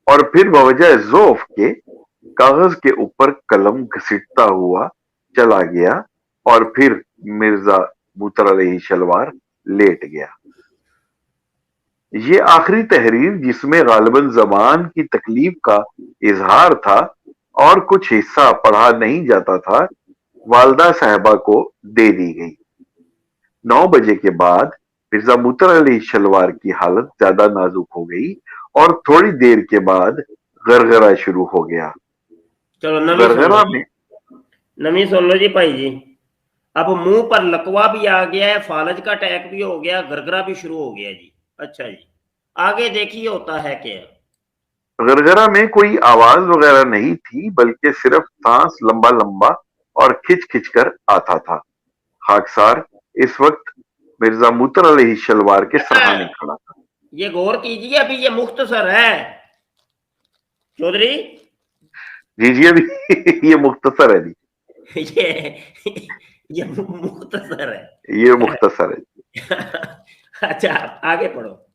और फिर बवजह ज़ौफ के कागज के ऊपर कलम घसीटता हुआ चला गया और फिर मिर्जा मूतर अली शलवार लेट गया। ये आखिरी तहरीर, जिसमें गालिबन ज़बान की तकलीफ का इजहार था और कुछ हिस्सा पढ़ा नहीं जाता था, वालदा साहबा को दे दी गई। 9 बजे के बाद मिर्जा मूतर अली शलवार की हालत ज्यादा नाजुक हो गई और थोड़ी देर के बाद गरगरा शुरू हो गया। चलो गरगरा में नवी सुन लो जी भाई जी। अब मुंह पर लकवा भी आ गया है, फालज का अटैक भी हो गया, गरगरा भी शुरू हो गया जी। अच्छा जी, आगे देखिए होता है क्या। गरगरा में कोई आवाज वगैरह नहीं थी, बल्कि सिर्फ सांस लंबा लंबा और खिंच खिंच कर आता था। खाकसार इस वक्त मिर्जा मूतर अली शलवार के सरहाने खड़ा था। ये गौर कीजिए, अभी ये मुख्तसर है चौधरी जी अभी ये मुख्तसर है जी, ये मुख्तसर है, ये मुख्तसर है। अच्छा आगे पढ़ो।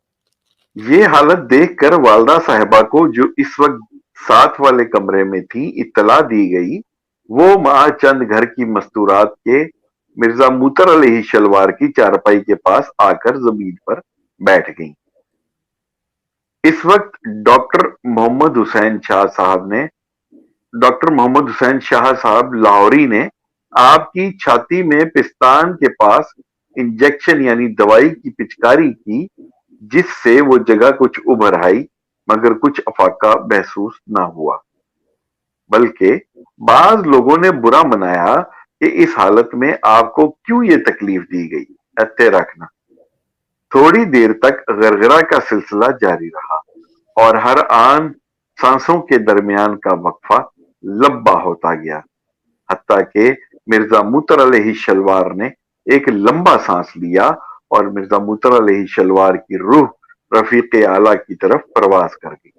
ये हालत देखकर वालदा साहिबा को, जो इस वक्त साथ वाले कमरे में थी, इत्तला दी गई। वो माँ चंद घर की मस्तूरात के मिर्जा मूतर अली शलवार की चारपाई के पास आकर जमीन पर बैठ गईं। इस वक्त डॉक्टर मोहम्मद हुसैन शाह साहब लाहौरी ने आपकी छाती में पिस्तान के पास इंजेक्शन यानी दवाई की पिचकारी की, जिससे वो जगह कुछ उभर आई, मगर कुछ अफाका महसूस ना हुआ। बल्कि बाज लोगों ने बुरा मनाया कि इस हालत में आपको क्यों ये तकलीफ दी गई, अत्ते रखना। थोड़ी देर तक गरगरा का सिलसिला जारी रहा और हर आन सांसों के दरमियान का वक्फा लंबा होता गया, हत्ता कि मिर्जा मूतर अली शलवार ने एक लंबा सांस लिया और मिर्जा मूतर अली शलवार की रूह रफीक आला की तरफ प्रवास कर गई।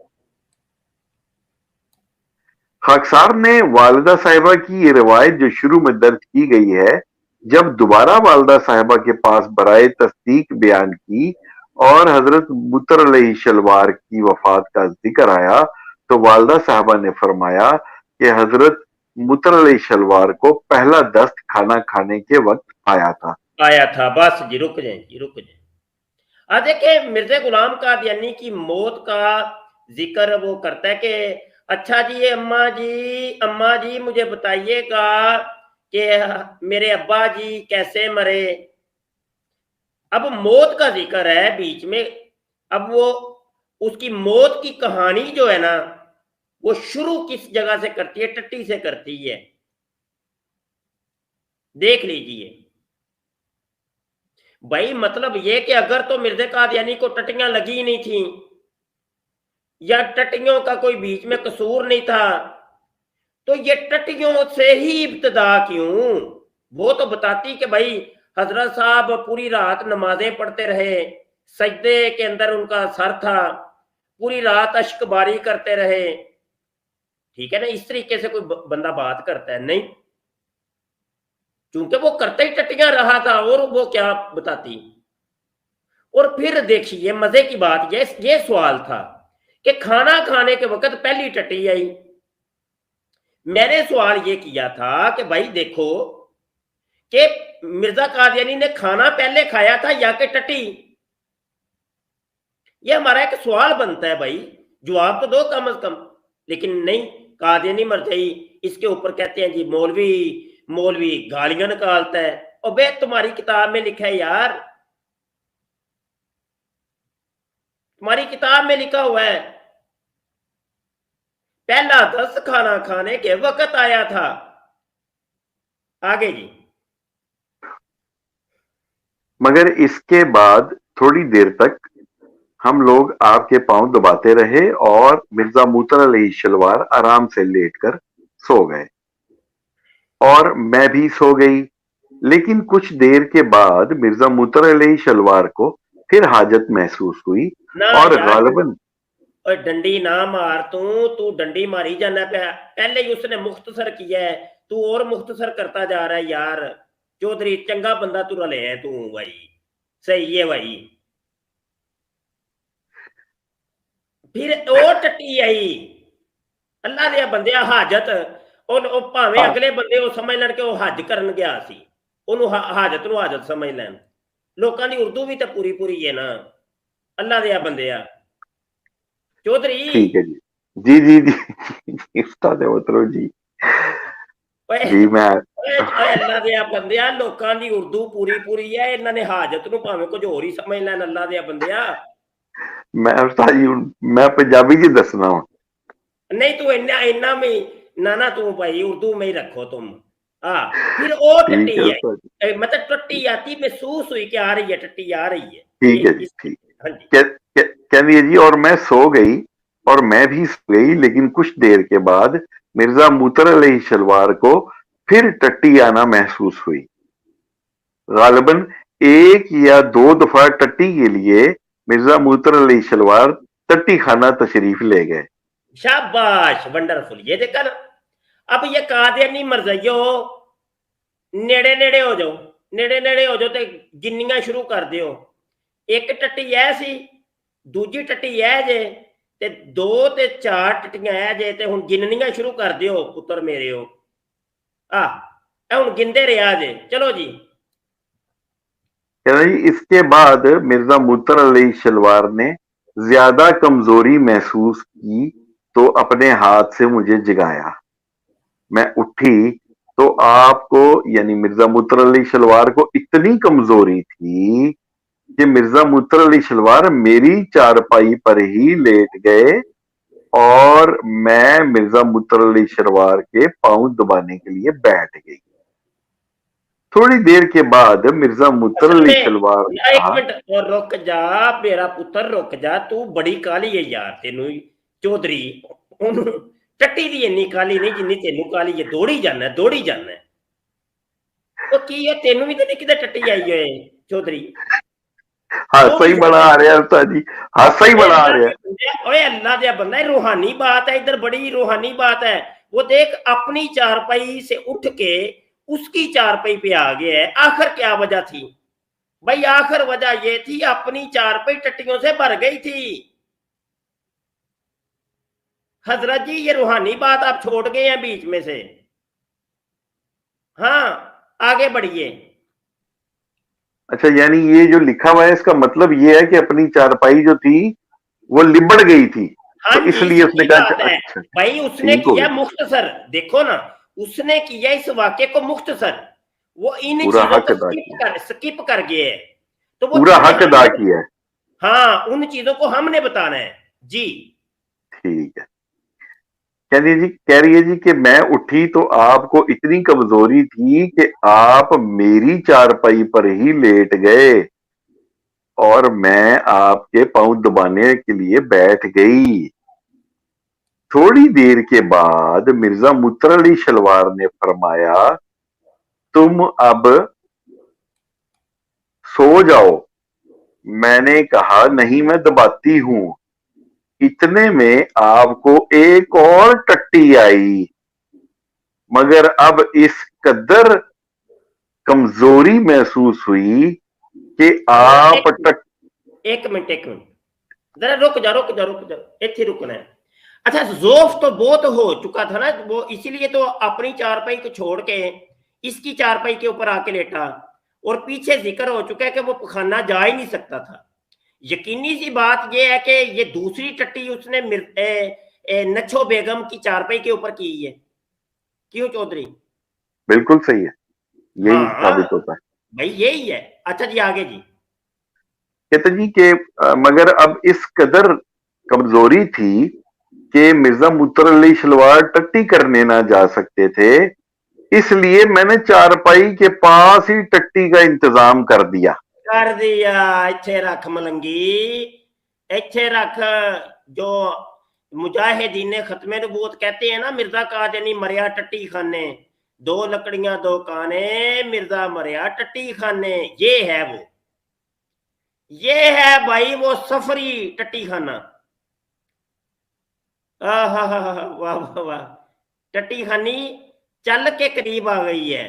खाकसार ने वालिदा साहिबा की ये रिवायत जो शुरू में दर्ज की गई है, जब दोबारा वालिदा साहिबा के पास बराए तस्दीक बयान की और हजरत मूतर अली शलवार की वफात का जिक्र आया, तो वालिदा साहिबा ने फरमाया कि हजरत मूतर अली शलवार को पहला दस्त खाना खाने के वक्त आया था। बस जी रुक जाए। देखिए मिर्जा गुलाम कादियानी की मौत का जिक्र वो करता है कि अच्छा जी ये अम्मा जी मुझे बताइएगा कि मेरे अब्बा जी कैसे मरे। अब मौत का जिक्र है बीच में, अब वो उसकी मौत की कहानी जो है ना वो शुरू किस जगह से करती है? टट्टी से करती है, देख लीजिए भाई। मतलब ये कि अगर तो मिर्ज़ा कादियानी को टट्टियां लगी नहीं थी या टट्टियों का कोई बीच में कसूर नहीं था, तो ये टट्टियों से ही इब्तिदा क्यों? वो तो बताती कि भाई हजरत साहब पूरी रात नमाजें पढ़ते रहे, सजदे के अंदर उनका सर था, पूरी रात अश्कबारी करते रहे, ठीक है ना। इस तरीके से कोई बंदा बात करता है? नहीं, क्योंकि वो करते ही टट्टियां रहा था, और वो क्या बताती। और फिर देखिए मजे की बात, ये सवाल था कि खाना खाने के वक्त पहली टट्टी आई। मैंने सवाल ये किया था कि भाई देखो कि मिर्जा कादियानी ने खाना पहले खाया था या कि टट्टी? ये हमारा एक सवाल बनता है भाई, जवाब तो दो कम से कम। लेकिन नहीं, कादियानी मरजाई इसके ऊपर कहते हैं जी मौलवी गालियां निकालता है। और बे तुम्हारी किताब में लिखा है यार, तुम्हारी किताब में लिखा हुआ है पहला दस खाना खाने के वक्त आया था। आगे जी। मगर इसके बाद थोड़ी देर तक हम लोग आपके पांव दबाते रहे और मिर्जा मूतर अलैहिस्सलाम आराम से लेटकर सो गए और मैं भी सो गई। लेकिन कुछ देर के बाद मिर्जा मूतर अलैहिस्सलाम को फिर हाजत महसूस हुई ना और यार, गालिबन और डंडी ना मार, तू डंडी मारी जाना पे। पहले ही उसने मुख्तसर किया है, तू और मुख्तसर करता जा रहा है यार। चौधरी चंगा बंदा तू रले है तू भाई, सही है भाई। फिर ओ टट्टी आई, अल्लाह दे बंदे हाजत, ਉਹ ਭਾਵੇਂ ਅਗਲੇ ਬੰਦੇ ਉਹ ਸਮਝ ਲੈਣ ਕਿ ਉਹ ਹੱਜ ਕਰਨ ਗਿਆ ਸੀ, ਉਹਨੂੰ ਹਾਜਤ ਨੂੰ ਹਾਜਤ ਸਮਝ ਲੈਣ। ਲੋਕਾਂ ਦੀ ਉਰਦੂ ਵੀ ਤਾਂ ਪੂਰੀ ਹੈ ਨਾ, ਅੱਲਾ ਦੇ ਬੰਦੇ ਆ। ਚੌਧਰੀ ठीक है जी जी जी जी उस्ताद उतरो जी जी मैं ਅੱਲਾ ਦੇ ਬੰਦਿਆ, ਲੋਕਾਂ ਦੀ ਉਰਦੂ ਪੂਰੀ ਹੈ, ਇਹਨਾਂ ਨੇ ਹਾਜਤ ਨੂੰ ਭਾਵੇਂ ਕੁਝ ਹੋਰ ਹੀ ਸਮਝ ਲੈਣ। ਅੱਲਾ ਦੇ ਬੰਦਿਆ, मैं उस्ताद जी मैं पंजाबी जी दसना हूं। नहीं तू इन्ना में ना तू भाई उर्दू में ही रखो तुम। हाँ, फिर वो टट्टी है, मतलब टट्टी आती महसूस हुई कि आ रही है, टट्टी आ रही है। ठीक है जी, ठीक हाँ जी। कह दिए जी। और मैं सो गई और मैं भी सो गई, लेकिन कुछ देर के बाद मिर्जा मूतर अलैहिस्सलाम को फिर टट्टी आना महसूस हुई। गालिबन एक या दो दफा टट्टी के लिए मिर्जा मूतर अलैहिस्सलाम टट्टी खाना तशरीफ ले गए। शाबाश, वंडरफुल। ये देखा ना, अब ये कादियानी मरज़इयो नेड़े हो जाओ, नेड़े हो जाओ, तो गिननियां शुरू कर दियो। एक टट्टी ऐ सी, दूजी टट्टी ऐ जे, ते दो ते चार टट्टियां ऐ जे, ते हुण गिननियां शुरू कर दियो पुत्र मेरे हो। हुण गिनदे रहा जे। चलो जी। इसके बाद मिर्जा मूतर अलैहिस्सलाम ने ज्यादा कमजोरी महसूस की तो अपने हाथ से मुझे जगाया। मैं उठी तो आपको यानी मिर्जा मूतर अलैहिस्सलाम को इतनी कमजोरी थी कि मिर्जा मूतर अलैहिस्सलाम मेरी चारपाई पर ही लेट गए और मैं मिर्जा मूतर अलैहिस्सलाम के पांव दबाने के लिए बैठ गई। थोड़ी देर के बाद मिर्जा मूतर अलैहिस्सलाम ने एक कहा, मिनट और रुक जा मेरा पुत्र, रुक जा। तू बड़ी काली है यार, तेनू चौधरी टट्टी दी इन्नी काली नहीं जिन्नी तेनू काली है। दौड़ी जाना तो की है, तेनू भी तो नहीं किते टट्टी आई है चौधरी। हासा ही बड़ा आ रहा है उस्ताद जी, हासा ही बड़ा आ रहा है। ओए अल्लाह दे बंदा, रूहानी बात है, इधर बड़ी रूहानी बात है। वो देख अपनी चारपाई से उठ के उसकी चारपाई पे आ गया है। आखिर क्या वजह थी भाई? आखिर वजह ये थी अपनी चारपाई टट्टियों से भर गई थी। हजरत जी ये रूहानी बात आप छोड़ गए हैं बीच में से। हाँ, आगे बढ़िए। अच्छा, यानी ये जो लिखा हुआ है इसका मतलब ये है कि अपनी चारपाई जो थी वो लिबड़ गई थी। हाँ तो इसलिए उसने कहा अच्छा भाई उसने किया मुख्तसर। देखो ना, उसने किया इस वाक्य को मुख्तसर, वो इन चीजों को स्किप कर गए है। तो वो पूरा हक अदा किया है। हाँ, उन चीजों को हमने बताना है जी। ठीक है। कह रही है जी कि मैं उठी तो आपको इतनी कमजोरी थी कि आप मेरी चारपाई पर ही लेट गए और मैं आपके पांव दबाने के लिए बैठ गई। थोड़ी देर के बाद मिर्जा मुतर अली शलवार ने फरमाया, तुम अब सो जाओ। मैंने कहा, नहीं, मैं दबाती हूं। इतने में आपको एक और टट्टी आई, मगर अब इस कदर कमजोरी महसूस हुई कि आप एक मिनट जरा रुक जा, इतने रुकना है। अच्छा, जोफ तो बहुत हो चुका था ना वो, इसीलिए तो अपनी चारपाई को छोड़ के इसकी चारपाई के ऊपर आके लेटा, और पीछे जिक्र हो चुका है कि वो पखाना जा ही नहीं सकता था। यकीनी सी बात ये है कि ये दूसरी टट्टी उसने नच्छो बेगम की चारपाई के ऊपर की है। क्यों चौधरी? बिल्कुल सही है, यही हाँ साबित होता है भाई, यही है। अच्छा जी, आगे जी। कहते जी कि मगर अब इस कदर कमजोरी थी कि मिर्जा मुतर अली शलवार टट्टी करने ना जा सकते थे, इसलिए मैंने चारपाई के पास ही टट्टी का इंतजाम कर दिया। इत्थे रख मलंगी, इत्थे रख। जो मुजाहिदीन खत्मे नबूवत कहते हैं ना, मिर्जा कादियानी मरिया टट्टी खाने, दो लकड़ियां दो काने, मिर्जा मरिया टट्टी खाने, ये है वो, ये है भाई वो सफरी टट्टी खाना। वाह वाह वाह, टट्टी खानी चल के करीब आ गई है।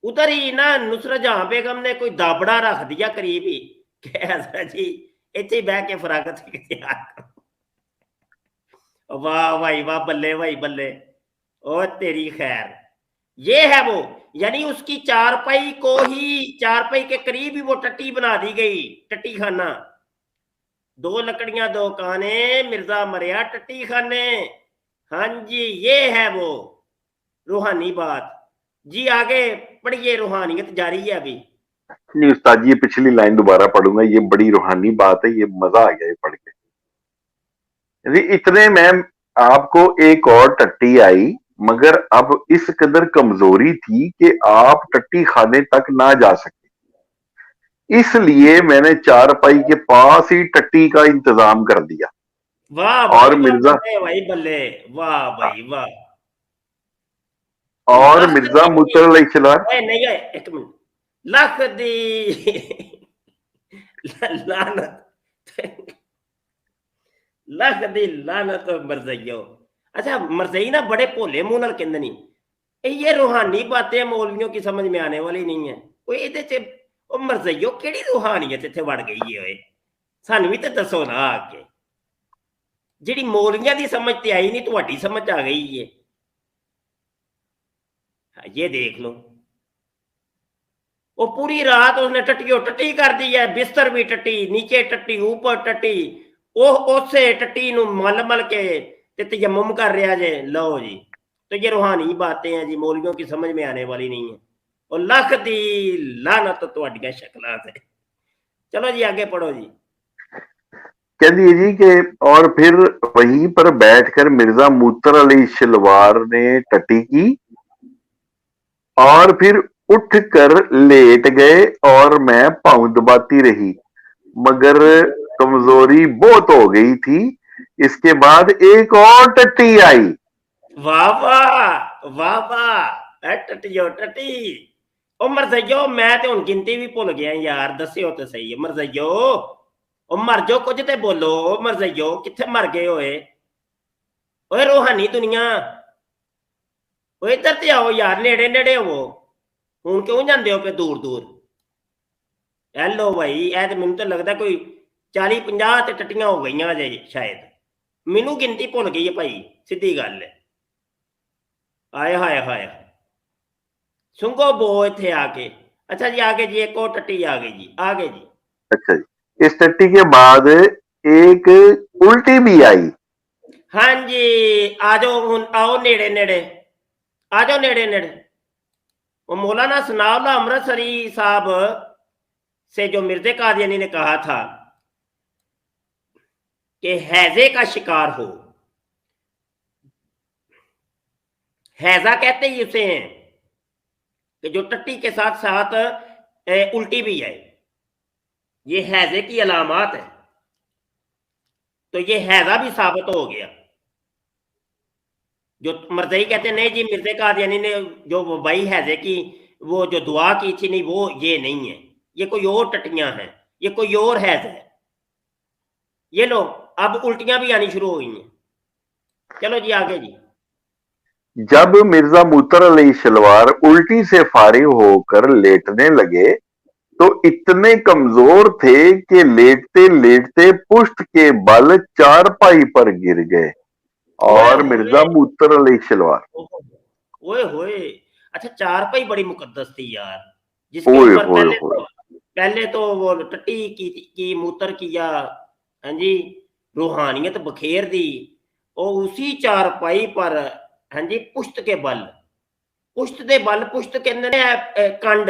उधर ही ना नुसरत जहां बेगम ने कोई दाबड़ा रख दिया करीब ही, कैसा जी इतने बह के फरागत वाह भाई वाह, बल्ले भाई बल्ले, और तेरी खैर। ये है वो, यानी उसकी चारपाई को ही, चारपाई के करीब ही वो टट्टी बना दी गई, टट्टी खाना। दो लकड़ियां दो काने, मिर्जा मरिया टट्टी खाने। हाँ जी, ये है वो रूहानी बात जी। आगे पढ़िए, रूहानियत जारी है अभी। नहीं उस्ताद जी, ये पिछली लाइन दोबारा पढ़ूंगा, ये बड़ी रूहानी बात है, ये मजा आ गया ये पढ़ के। इतने में आपको एक और टट्टी आई, मगर अब इस कदर कमजोरी थी कि आप टट्टी खाने तक ना जा सके, इसलिए मैंने चारपाई के पास ही टट्टी का इंतजाम कर दिया। वाह और भाई मिर्जा भाई बल्ले, वाह भाई वाह। और मिर्जा मुतर अली शलवार, नहीं है, एक मिनट, लख दी लानत, लख दी लानत मरजइयो। अच्छा, मरजई ना बड़े भोले मुंह नाल कहंदे नहीं, ये रूहानी बातें मौलवियों की समझ में आने वाली नहीं है। कोई ਇਹਦੇ ਚ ਉਹ ਮਰਜ਼ਈਓ ਕਿਹੜੀ ਰੂਹਾਨੀਅਤ ਇੱਥੇ ਵੜ ਗਈ ਓਏ, ਸਾਨੂੰ ਵੀ ਤਾਂ ਦੱਸੋ ਨਾ ਆਕੇ। ਜਿਹੜੀ ਮੌਲਵੀਆਂ ਦੀ ਸਮਝ ਤੇ ਆਈ ਨਹੀਂ, ਤੁਹਾਡੀ ਸਮਝ ਆ ਗਈ ਹੈ। ये देख लो, वो पूरी रात उसने टट्टियों टट्टी कर दी है, बिस्तर भी टट्टी, नीचे टट्टी, ऊपर टट्टी, उसे टट्टी नु मल मल के तयम्मुम कर रहा जे। लो जी, तो ये रूहानी बातें हैं जी, मौलवियों की समझ में आने वाली नहीं है। और लख दी लानत तुहाडियां शक्लां ते। चलो जी, आगे पढ़ो जी। कह दिए जी कि और फिर वहीं पर बैठकर मिर्जा मुतर अली शलवार ने टट्टी की और फिर उठकर लेट गए और मैं पांव दबाती रही, मगर कमजोरी बहुत हो गई थी। इसके बाद एक और टट्टी आई। वाह वाह वाह वाह, टट्टियो टट्टी। ओ मरजइयो, मैं ते हुण गिनती भी भुल गया यार, दस्सियो ते सही है मरजइयो। ओ मर जाओ, कुछ ते बोलो मरजइयो, कित्थे मर गए होए? ओए रूहानी दुनिया, ओ इधर ते आओ यार, नेड़े नेड़े हो। हुण क्यों जांदे हो पे दूर दूर? हेलो भाई, ऐ ते मैनूं ते लगदा कोई 40-50 ते टट्टियां हो गईयां जे शायद, मैनूं गिनती भुल गई है भाई, सीधी गल है। आए हाय हाय, सुंगो बो इत्थे आके। अच्छा जी, आगे जी, एक और टट्टी आ गई जी, आगे जी। अच्छा जी, इस टट्टी के बाद एक उल्टी भी आई। हाँ जी, आ जाओ हुण, आओ नेड़े नेड़े, आ जाओ नेड़े नेड़े। वो मौलाना सनाउल्लाह अमृतसरी साहब से जो मिर्जे कादियानी ने कहा था कि हैजे का शिकार हो, हैजा कहते ही उसे हैं कि जो टट्टी के साथ साथ उल्टी भी है, ये हैजे की अलामात है। तो ये हैजा भी साबित हो गया। जो मरज़ई कहते हैं नहीं जी मिर्ज़े कादियानी ने जो वबाई हैजे की वो जो दुआ की थी, नहीं वो ये नहीं है, ये कोई और टट्टियां हैं, ये कोई और हैज है। ये लो अब उल्टियां भी आनी शुरू हो गई हैं। चलो जी आगे जी। जब मिर्जा मूतर अली शलवार उल्टी से फारिग होकर लेटने लगे तो इतने कमजोर थे कि लेटते लेटते पुश्त के बल चारपाई पर गिर गए। और मिर्जा मूतर अली शलवार, ओए होए, अच्छा चारपाई बड़ी मुकद्दस थी यार, जिसके ऊपर पहले तो वो टट्टी की मूतर किया, हाँ जी, रूहानियत बखेर दी, और उसी चारपाई पर हाँ जी पुश्त के बल, पुश्त दे बल, पुश्त कहंदे ने कंड,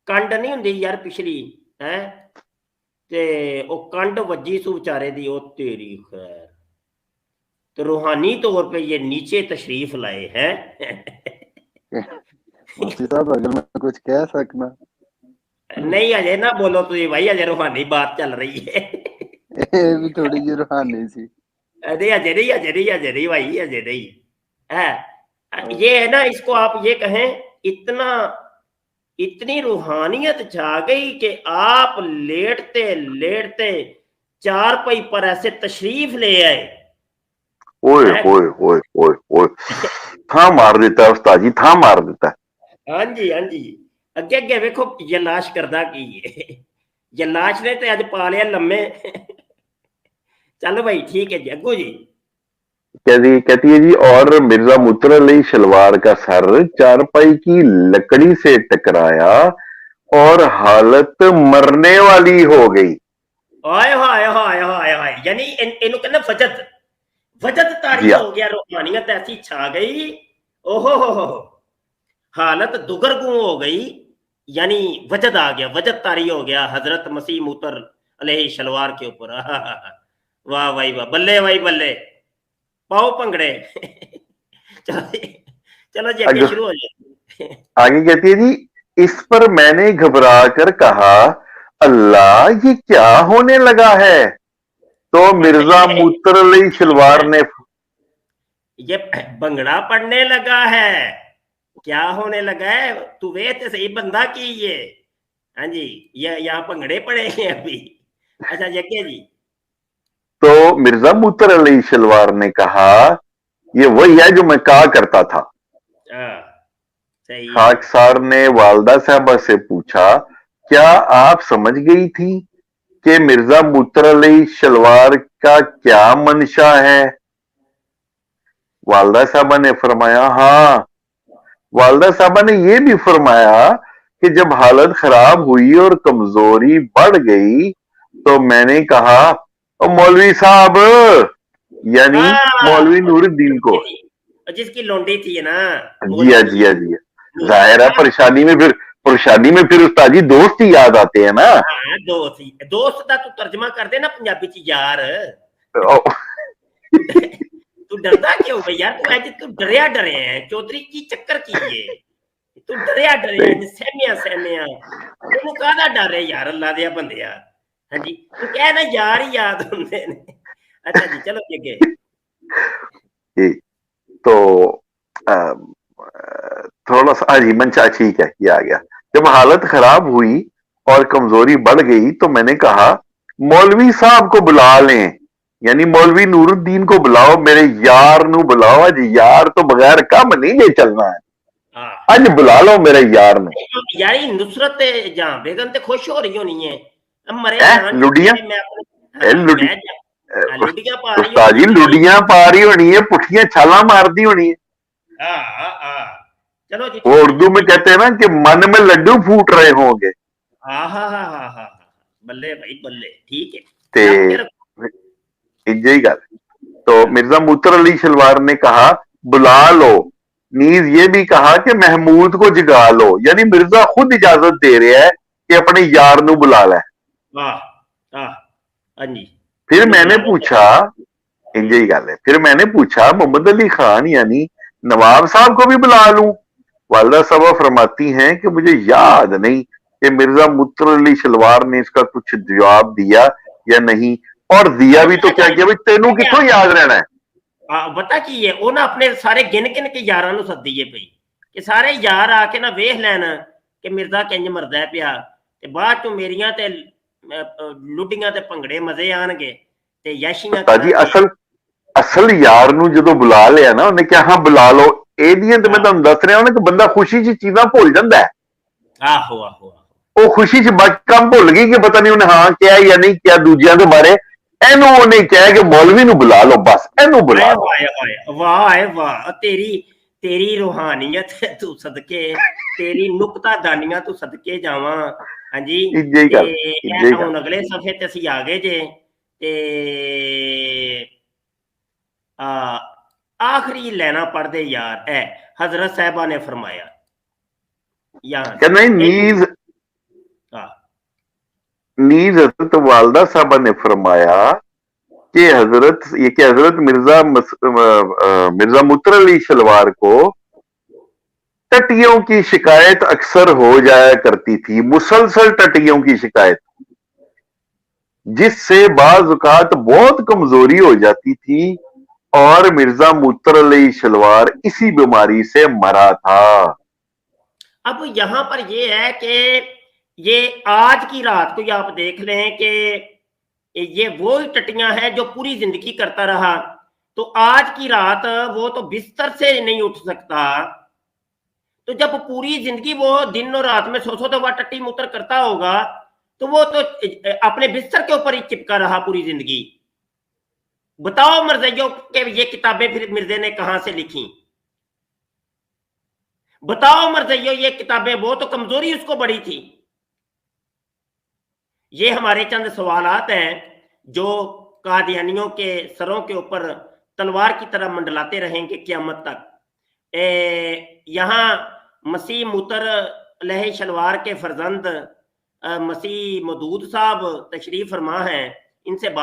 कंड नहीं हुंदी यार पिछली है, ते ओ कंड वजी सु बेचारे दी, ओ तेरी खैर। तो रूहानी तौर पे ये नीचे तशरीफ लाए हैं। मुफ्ती साहब अगर मैं कुछ कह सकना। नहीं अजय ना बोलो तुझे भाई, अजय रूहानी बात चल रही है। ये भी थोड़ी जी रूहानी सी। अरे अजय नहीं भाई, अजय नहीं है। ये है ना, इसको आप ये कहें इतनी रूहानियत छा गई कि आप लेटते लेटते चारपाई पर ऐसे तशरीफ ले आए। ओए ओए ओए ओए ओए, था मार देता है उस्ताद जी, था मार देता है। हाँ जी हाँ जी, अगे अगे वेखो जलाश करदा की जलाश ने ते अज पा लिया लम्मे। चलो भाई ठीक है जी, अग्गू जी। कहती है जी, और मिर्जा मूतर अली शलवार का सर चारपाई की लकड़ी से टकराया और हालत मरने वाली हो गई। हाय हाय हाय हाय हाय, यानी इनको कहना वजद तारी हो गया, रूहानियत ऐसी छा गई, ओहो हो, हालत दुगरगू हो गई, यानी वजद आ गया, वजद तारी हो गया हजरत मसीह मूतर अलैहि शलवार के ऊपर। वाह भाई वाह, बल्ले भाई बल्ले, पाओ पंगड़े। चलो जी आगे शुरू हो जाए। आगे कहती है जी, इस पर मैंने घबरा कर कहा, अल्लाह ये क्या होने लगा है? तो मिर्जा मूतर अली शलवार ने, ये भंगड़ा पड़ने लगा है, क्या होने लगा है? तू वे तो सही बंदा की ये, हाँ जी, ये यहाँ भंगड़े पड़े हैं अभी। अच्छा यज्ञ जी। तो मिर्जा मूतर अली शलवार ने कहा, ये वही है जो मैं कहा करता था। खाकसार ने वालदा साहबा से पूछा, क्या आप समझ गई थी कि मिर्जा मूतर अली शलवार का क्या मंशा है? वालदा साहबा ने फरमाया हाँ। वालदा साहबा ने यह भी फरमाया कि जब हालत खराब हुई और कमजोरी बढ़ गई तो मैंने कहा, मौलवी साहब, यानी मौलवी नूरुद्दीन को, जिसकी लोंडी थी ना। जिया जिया जिया, जाहिर है परेशानी में फिर उस्ताद जी दोस्त ही याद आते हैं ना। हाँ, दोस्त का तू तर्जमा कर दे ना पंजाबी च यार। तू डरदा क्यों भाई यार? तू डरिया डरे है चौधरी की चक्कर की ये, तू डरिया डरे सहमिया तेनू काहदा डर है यार? अल्लाह दे बंदिया, हाँ जी, तू कह ना यार ही याद होंदे ने। अच्छा जी चलो आगे। तो थोड़ा सा जी मंशा ठीक है, ये आ गया। जब हालत खराब हुई और कमजोरी बढ़ गई तो मैंने कहा, मौलवी साहब को बुला लें, यानी मौलवी नूरुद्दीन को बुलाओ, मेरे यार नू बुलाओ। अज यार तो बगैर कम नहीं जे चलना है, अज बुला लो मेरे यार नू। यारी नुसरत जहां बेगम ते खुश हो रही होनी है, मरे लुडियां उस्ताद जी, लुडियां पा रही होनी है, पुठियां छाला मारती होनी है। चलो जी, वो उर्दू में कहते हैं ना कि मन में लड्डू फूट रहे होंगे। बल्ले भाई बल्ले, ठीक है। यही गल। तो मिर्जा मूतर अली शलवार ने कहा, बुला लो। नीज ये भी कहा कि महमूद को जगा लो, यानी मिर्जा खुद इजाजत दे रहा है कि अपने यार नू बुला ले। फिर मैंने पूछा, इंजे ही गल है, फिर मैंने पूछा, मोहम्मद अली खान यानी नवाब साहब को भी बुला लूं? वालदा साहबा फरमाती हैं कि मुझे याद नहीं कि मिर्जा मुत्तर अली शलवार ने इसका कुछ जवाब दिया या नहीं, और दिया भी तो क्या किया भाई, तेनू कित्थों याद रहना है। पता की है उन्हें अपने सारे गिन गिन के यारां नूं सद्दीए पई कि सारे यार आके ना वेख लैन कि मिर्जा किंज मरदा पिया, ते बाद चों मेरियां ते लुड्डियां ते भंगड़े मजे आणगे ते यशियां जी असल असल यार नूं जदों बुला लिया ना उन्हें क्या, हाँ बुला लो, एदियां ते मैं तुहानूं दस रहा हूं कि बंदा खुशी च चीजां भुल जांदा है। आहो आहो वो खुशी च बाकी काम भुल गई कि पता नहीं उन्हें हाँ क्या या नहीं क्या दूजियां दे बारे। एनू उन्हें कहा कि मौलवी नूं बुला लो, बस एनू बुला लो। वाह वाह, तेरी तेरी रूहानियत तू सदके, तेरी नुक्ता दानियां तू सदके जावां। हाँ जी, हुण अगले सफे ते असीं आ गए जे ते आखिरी लाइनां पढ़दे यार है हजरत साहबा ने फरमाया नीज हजरत वालदा साहबा ने फरमाया कि हजरत मिर्जा मुत्तर अली शलवार को टट्टियों की शिकायत अक्सर हो जाया करती थी, मुसलसल टट्टियों की शिकायत, जिससे बाज़ औक़ात बहुत कमजोरी हो जाती थी और मिर्जा मुत्तर अली शलवार इसी बीमारी से मरा था। अब यहां पर यह है कि ये आज की रात को आप देख लें कि ये वो ही टट्टियां हैं जो पूरी जिंदगी करता रहा, तो आज की रात वो तो बिस्तर से नहीं उठ सकता, तो जब पूरी जिंदगी वो दिन और रात में 100 दफा टट्टी मूत्र करता होगा तो वो तो अपने बिस्तर के ऊपर ही चिपका रहा पूरी जिंदगी। बताओ मर्ज़ियों के ये किताबें फिर मिर्जे ने कहां से लिखी? बताओ मर्ज़ियों ये किताबें, वो तो कमजोरी उसको बड़ी थी। ये हमारे चंद सवालात हैं जो कादियानियों के सरों के ऊपर तलवार की तरह मंडलाते रहेंगे क़यामत तक। यहाँ मसीह मुत्तर अलैहि शलवार के फर्जंद मसीह मदूद साहब तशरीफ फरमा हैं, इनसे बात